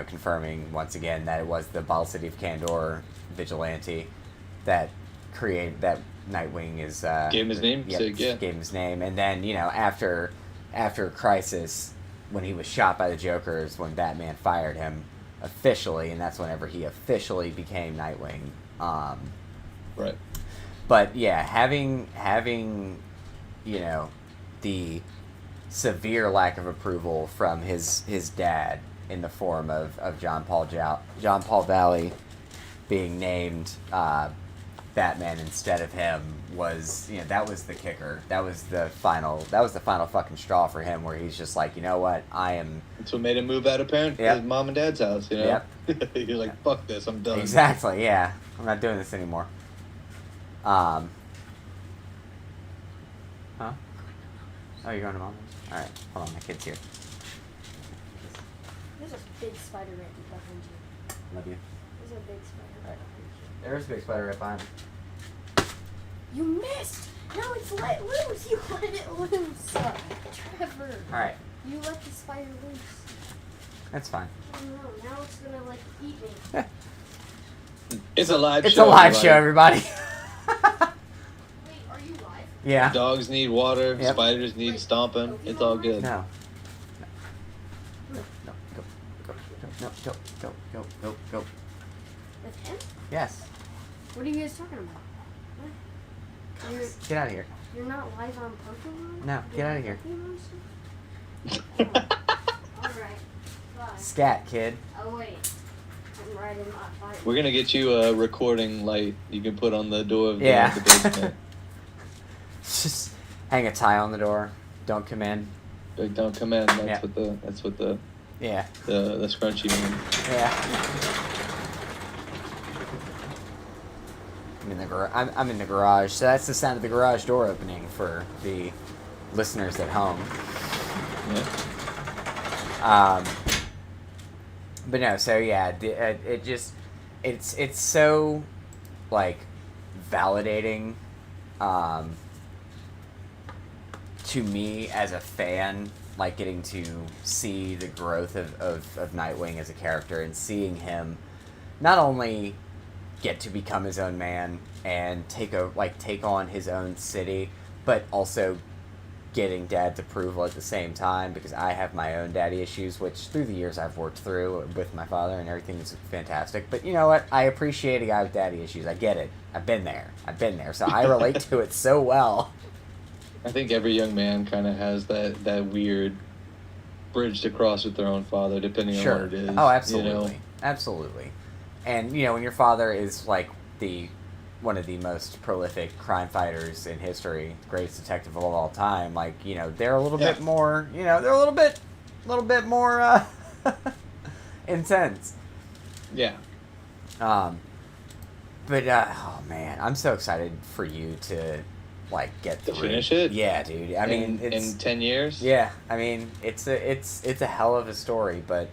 confirming once again that it was the Bottle City of Kandor vigilante that created that Nightwing is gave him his name. Gave him his name, and then after Crisis, when he was shot by the Joker, is when Batman fired him officially, and that's whenever he officially became Nightwing. Right. But yeah, having the severe lack of approval from his dad in the form of John Paul Valley being named Batman instead of him was, that was the kicker. That was the final fucking straw for him, where he's just like, you know what, I am. That's what made him move out of his mom and dad's house. Yep. He's like, fuck this, I'm done. Exactly. Yeah, I'm not doing this anymore. Huh? Oh, you're going to Mom's? Alright, hold on, my kid's here. There's a big spider right behind you. Love you. There's a big spider. Right. There's a big spider right behind me. You missed! No, it's let loose! You let it loose! Trevor! Alright. You let the spider loose. That's fine. Oh no, now it's gonna eat me. It's a live show. It's a live show, everybody. Wait, are you live? Yeah. Dogs need water, Yep. Spiders need stomping. It's all good. No. Go. With him? Yes. What are you guys talking about? What? Get out of here. You're not live on Pokemon? No, get out of here. Alright, bye. Scat, kid. Oh wait, I'm right in my fire. We're gonna get you a recording light you can put on the door of the basement. Just hang a tie on the door. Don't come in. Like, don't come in. That's what the Yeah. the scrunchie means. Yeah. I'm in the garage, so that's the sound of the garage door opening for the listeners at home. Yeah. But no, so yeah, it just it's so like validating to me as a fan, like getting to see the growth of Nightwing as a character and seeing him not only get to become his own man and take on his own city, but also getting Dad's approval at the same time, because I have my own daddy issues, which through the years I've worked through with my father, and everything is fantastic. But you know what? I appreciate a guy with daddy issues. I get it. I've been there. So I relate to it so well. I think every young man kind of has that weird bridge to cross with their own father, depending on what it is. Oh, absolutely. You know? Absolutely. And, you know, when your father is, like, one of the most prolific crime fighters in history, greatest detective of all time, like, you know, they're a little bit more, you know, they're a little bit more, intense. Yeah. But, oh, man, I'm so excited for you to, like, get through. To finish it? Yeah, dude. I mean, in 10 years? Yeah. I mean, it's a hell of a story, but...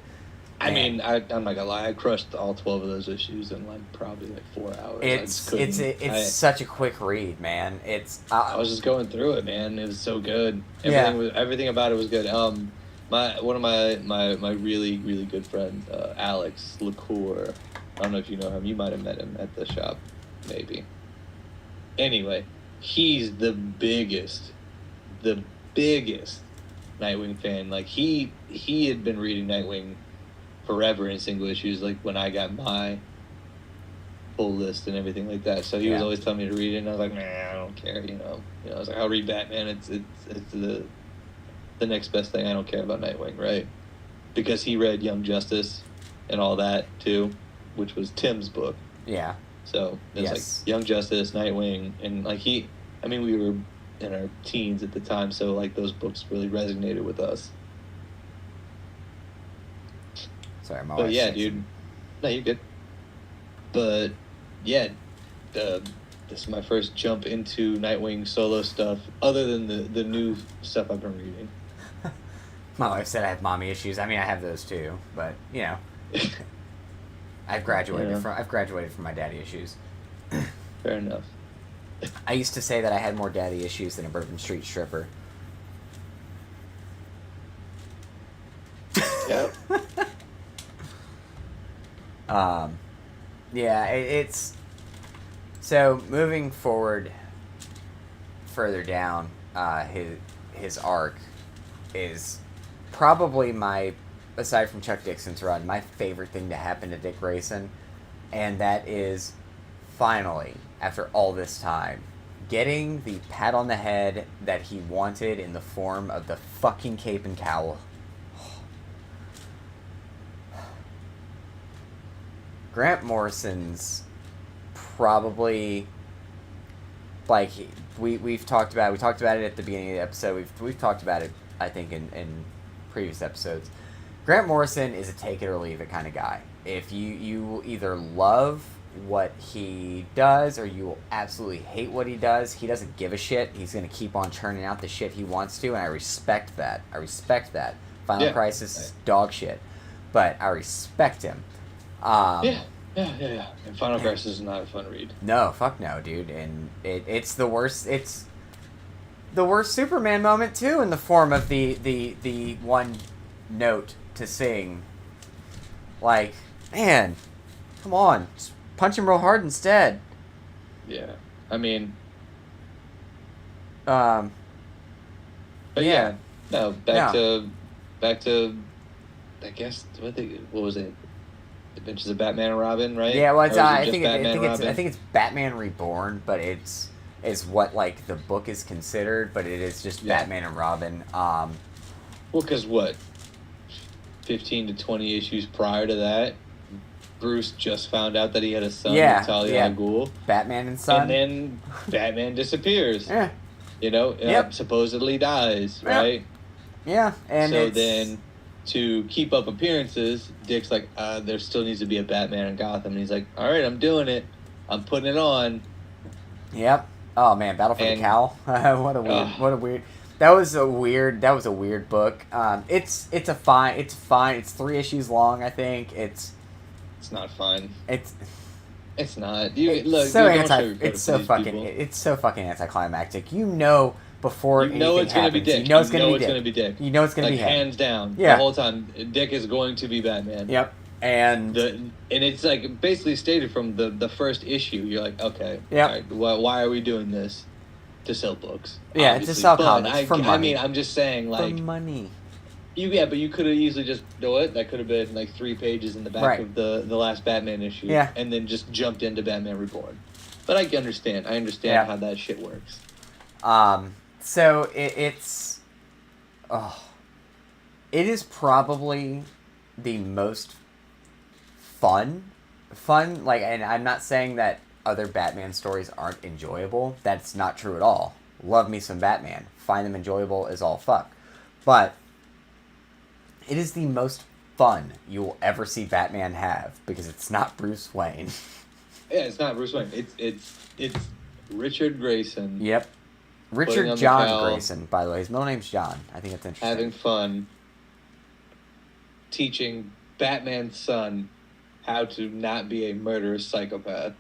I mean, I'm not gonna lie. I crushed all 12 of those issues in probably 4 hours. It's such a quick read, man. I was just going through it, man. It was so good. Everything about it was good. One of my really really good friends, Alex LaCour. I don't know if you know him. You might have met him at the shop, maybe. Anyway, he's the biggest Nightwing fan. Like he had been reading Nightwing forever in single issues, like when I got my full list and everything like that. So he was always telling me to read it, and I was like, man, I don't care, you know. I was like, I'll read Batman. It's the next best thing. I don't care about Nightwing, right? Because he read Young Justice and all that too, which was Tim's book. Yeah. So it's like Young Justice, Nightwing, and like we were in our teens at the time, so like those books really resonated with us. Sorry, my But yeah, dude. No, you're good. But yeah, this is my first jump into Nightwing solo stuff, other than the new stuff I've been reading. My wife said I have mommy issues. I mean, I have those too, but you know, I've graduated from my daddy issues. Fair enough. I used to say that I had more daddy issues than a Bourbon Street stripper. Yep. Yeah, it's so moving forward further down, his arc is probably aside from Chuck Dixon's run, my favorite thing to happen to Dick Grayson, and that is finally, after all this time, getting the pat on the head that he wanted in the form of the fucking cape and cowl. Grant Morrison's probably, like, we've talked about it at the beginning of the episode. We've talked about it, I think, in previous episodes. Grant Morrison is a take it or leave it kind of guy. If you will either love what he does or you will absolutely hate what he does, he doesn't give a shit. He's going to keep on churning out the shit he wants to, and I respect that. Final Crisis is dog shit, but I respect him. Yeah. And Final Crisis is not a fun read. No, fuck no, dude. And it's the worst. It's the worst Superman moment too, in the form of the one note to sing. Like, man, come on, just punch him real hard instead. Yeah, I mean, but yeah. No, back to, I guess what was it? Adventures of Batman and Robin, right? Yeah, well, I think it's Batman Reborn, but it's what like the book is considered, but it is just Batman and Robin. Well, because 15 to 20 issues prior to that, Bruce just found out that he had a son, Talia al Ghul. Batman and son. And then Batman disappears. Yeah. You know, supposedly dies, right? Yeah, and so then, to keep up appearances, Dick's like, there still needs to be a Batman in Gotham. And he's like, all right, I'm doing it. I'm putting it on. Yep. Oh man, Battle for the And Cowl. What a weird. That was a weird book. It's fine. It's 3 issues long. I think it's not fun. it's It's not. it's Look, so dude, don't anti. sugarcoat it It's for so these fucking. people. It's so fucking anticlimactic. You know before You know anything it's gonna be happens. Dick. You know it's You know gonna be it's Dick. gonna be Dick. You know it's gonna Like be him. hands down. Yeah. The whole time, Dick is going to be Batman. Yep. And And it's like basically stated from the first issue. You're like, okay, Yep. all right, why are we doing this? To sell books. Yeah, obviously. to sell But comics for money. I mean, I'm just saying, like, for money. but you could have easily just do it. That could have been like 3 pages in the back Right. of the last Batman issue. Yeah. And then just jumped into Batman Reborn. But I understand. I understand Yeah. how that shit works. So it's, it is probably the most fun, like, and I'm not saying that other Batman stories aren't enjoyable. That's not true at all. Love me some Batman. Find them enjoyable as all fuck. But it is the most fun you will ever see Batman have because it's not Bruce Wayne. Yeah, it's not Bruce Wayne. It's Richard Grayson. Yep. Putting Richard on the John cowl. Grayson, by the way. His middle name's John. I think that's interesting. Having fun. Teaching Batman's son how to not be a murderous psychopath.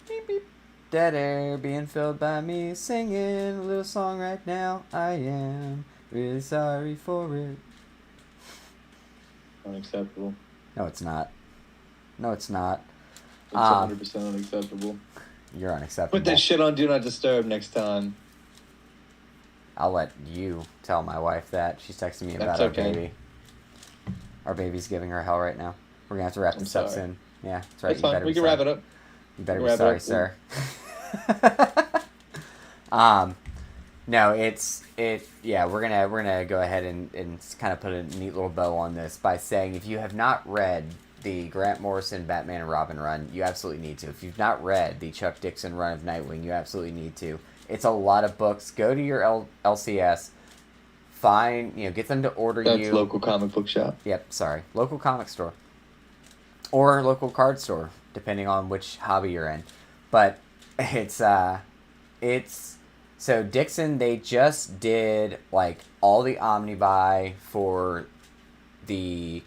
Beep, beep. Dead air being filled by me singing a little song right now. I am really sorry for it. Unacceptable. No, it's not. No, it's not. It's 100% unacceptable. You're unacceptable. Put that shit on Do Not Disturb next time. I'll let you tell my wife that. She's texting me about That's our okay. baby. Our baby's giving her hell right now. We're going to have to wrap I'm this up sorry. soon. Yeah, that's right. That's fine. We can wrap it up. You better We'll be wrap sorry, it sir. No, we're gonna go ahead and kind of put a neat little bow on this by saying if you have not read the Grant Morrison Batman and Robin run, you absolutely need to. If you've not read the Chuck Dixon run of Nightwing, you absolutely need to. It's a lot of books. Go to your LCS, get them to order you. That's local comic book shop. Yep, sorry, local comic store or local card store, depending on which hobby you're in. But it's so Dixon, they just did like all the omnibuy for it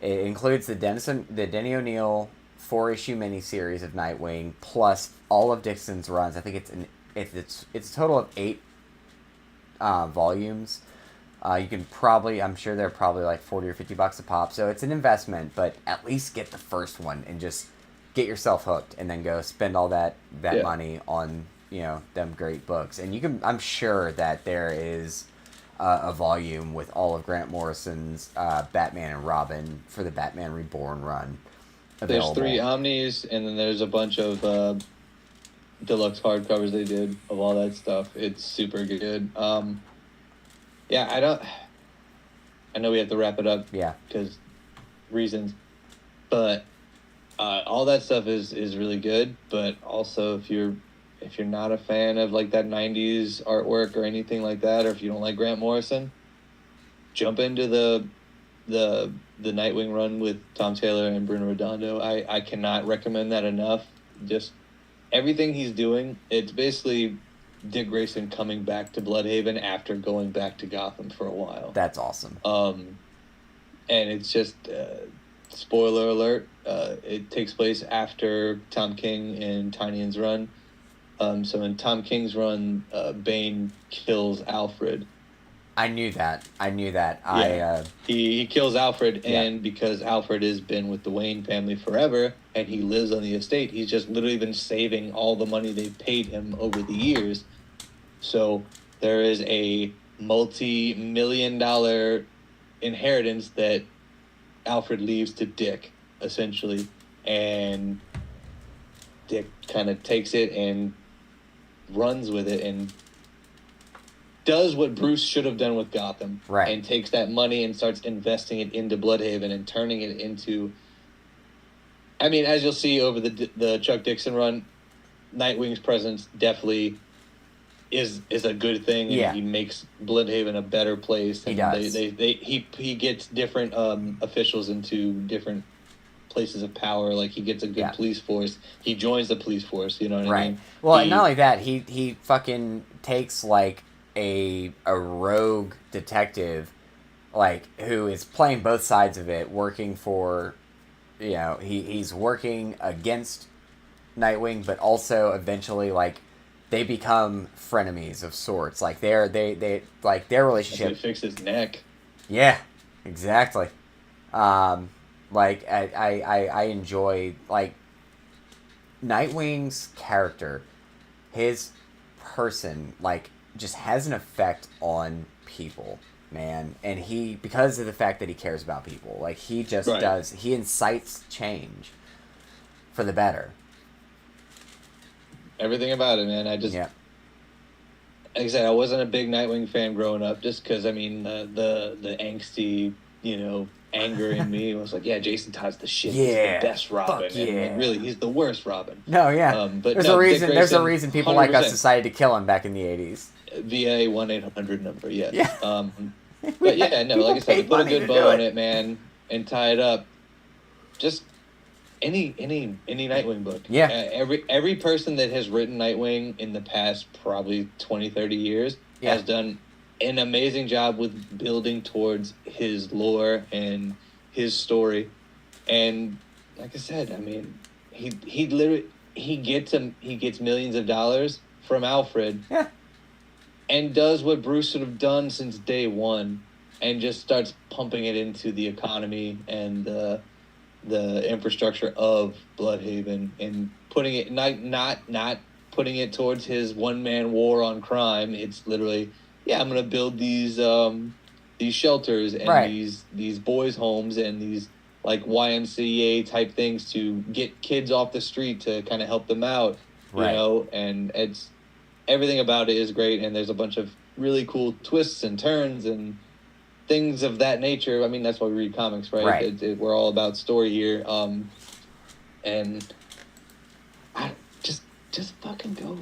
includes the Denny O'Neil 4-issue miniseries of Nightwing plus all of Dixon's runs. I think it's a total of 8 volumes. You can I'm sure they're probably like $40 or $50 a pop. So it's an investment, but at least get the first one and just get yourself hooked, and then go spend all that money on them great books. And I'm sure that there is a volume with all of Grant Morrison's Batman and Robin for the Batman Reborn run available. There's 3 omnis, and then there's a bunch of deluxe hardcovers they did of all that stuff. It's super good. I know we have to wrap it up. Yeah. Because reasons. But all that stuff is really good. But also, if you're not a fan of like that 90s artwork or anything like that, or if you don't like Grant Morrison, jump into the Nightwing run with Tom Taylor and Bruno Redondo. I cannot recommend that enough. Just everything he's doing, it's basically Dick Grayson coming back to Bloodhaven after going back to Gotham for a while. That's awesome. And it's just spoiler alert. It takes place after Tom King and Tynion's run. So in Tom King's run, Bane kills Alfred. I knew that. Yeah. He kills Alfred, and because Alfred has been with the Wayne family forever, and he lives on the estate, he's just literally been saving all the money they've paid him over the years. So there is a multi-million-dollar inheritance that Alfred leaves to Dick, essentially, and Dick kind of takes it and runs with it and does what Bruce should have done with Gotham. Right. And takes that money and starts investing it into Bloodhaven and turning it into... I mean, as you'll see over the Chuck Dixon run, Nightwing's presence definitely is a good thing. And yeah. He makes Bloodhaven a better place. And he does. He gets different officials into different places of power. Like, he gets a good police force. He joins the police force, you know what I mean? Well, and not only that, he fucking takes, like, a rogue detective, like, who is playing both sides of it, working for, you know, he's working against Nightwing, but also eventually, like, they become frenemies of sorts. Like, they like, their relationship... He fix his neck. Yeah, exactly. Like, I enjoy, like, Nightwing's character, his person, like, just has an effect on people, man. And he, because of the fact that he cares about people, like, he just does, he incites change for the better. Everything about it, man. I just, like I said, I wasn't a big Nightwing fan growing up, just because, I mean, the angsty, you know, anger in me was like, yeah, Jason Todd's the shit. He's the best Robin. Yeah. And like, really, he's the worst Robin. No, yeah. But there's no, a reason. Grayson, there's a reason people 100%. like us decided to kill him back in the 80s. VA 1-800 number, yes. Yeah. But yeah, no, like I said, to put a good bow on it, man, and tie it up. Just any Nightwing book. Yeah. Every person that has written Nightwing in the past probably 20, 30 years has done an amazing job with building towards his lore and his story. And like I said, I mean, he literally he gets millions of dollars from Alfred. Yeah. And does what Bruce should have done since day one, and just starts pumping it into the economy and the infrastructure of Bloodhaven, and putting it not putting it towards his one-man war on crime. It's literally, I'm gonna build these shelters and these boys' homes and these like YMCA type things to get kids off the street to kind of help them out, you know. And it's, everything about it is great, and there's a bunch of really cool twists and turns and things of that nature. I mean, that's why we read comics, right? We're all about story here. And I just fucking go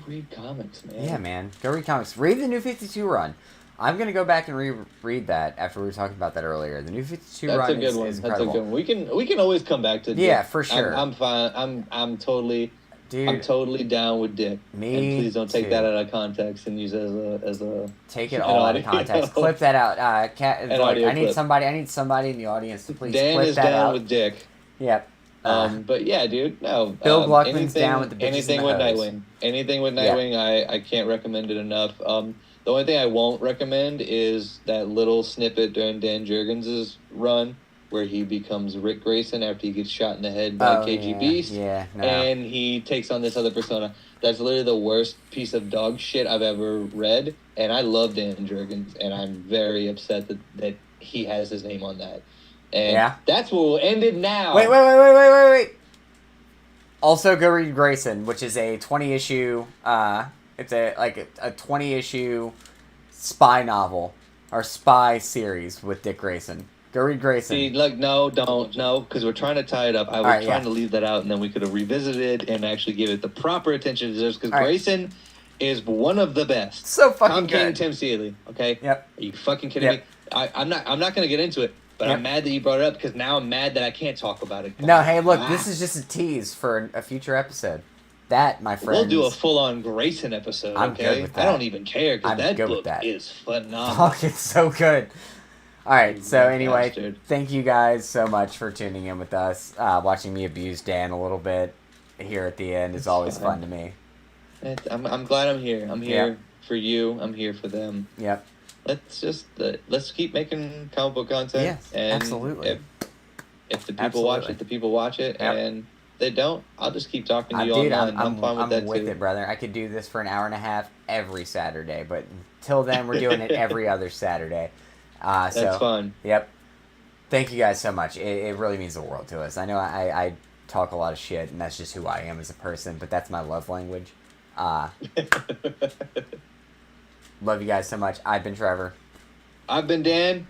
read comics, man. Yeah, man. Go read comics. Read the New 52 run. I'm going to go back and reread that after we were talking about that earlier. The New 52 run is incredible. That's a good one. We can always come back to Dick. Yeah, for sure. I'm fine. I'm totally... Dude, I'm totally down with Dick. Me and please don't take too. that out of context and use it as a take it all out of context. Clip that out. I need somebody in the audience to please Dan clip is that down out. with Dick. Yep. But yeah, dude, no. Bill Gluckman's down with the bitches anything and the with hoes. Nightwing. Anything with Nightwing, I can't recommend it enough. The only thing I won't recommend is that little snippet during Dan Jurgens' run, where he becomes Rick Grayson after he gets shot in the head by KG Beast. Yeah, no. And he takes on this other persona. That's literally the worst piece of dog shit I've ever read. And I love Dan Jurgens, and I'm very upset that he has his name on that. And that's where we'll end it now. Wait. Also, go read Grayson, which is a 20-issue, it's a 20-issue spy novel, or spy series with Dick Grayson. Go read Grayson. See, like, no, because we're trying to tie it up. I was trying to leave that out, and then we could have revisited and actually give it the proper attention it deserves, because Grayson is one of the best. So fucking Tom King, good. Tim Seeley, okay? Yep. Are you fucking kidding me? I'm not going to get into it, but I'm mad that you brought it up, because now I'm mad that I can't talk about it. No, hey, look, this is just a tease for a future episode. That, my friends... We'll do a full-on Grayson episode, I'm okay? good with that. I don't even care, because that book is phenomenal. Fuck, it's so good. All right, so anyway, thank you guys so much for tuning in with us. Watching me abuse Dan a little bit here at the end is always fun to me. I'm glad I'm here. I'm here for you. I'm here for them. Yep. Let's keep making comic book content. Yes, and absolutely. If the people watch it, the people watch it, and they don't, I'll just keep talking to you online. I'm fine with that too. I'm with it, brother. I could do this for an hour and a half every Saturday, but until then, we're doing it every other Saturday. That's fun. Yep. Thank you guys so much. It really means the world to us. I know I talk a lot of shit, and that's just who I am as a person, but that's my love language. Love you guys so much. I've been Trevor. I've been Dan.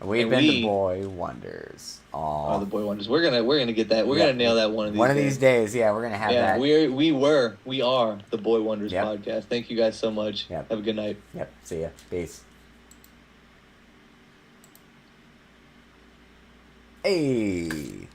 We've been the Boy Wonders. Oh, the Boy Wonders. We're gonna get that. We're gonna nail that one of these days. One of these days, we're gonna have that. We are the Boy Wonders podcast. Thank you guys so much. Yep. Have a good night. Yep. See ya. Peace. Hey.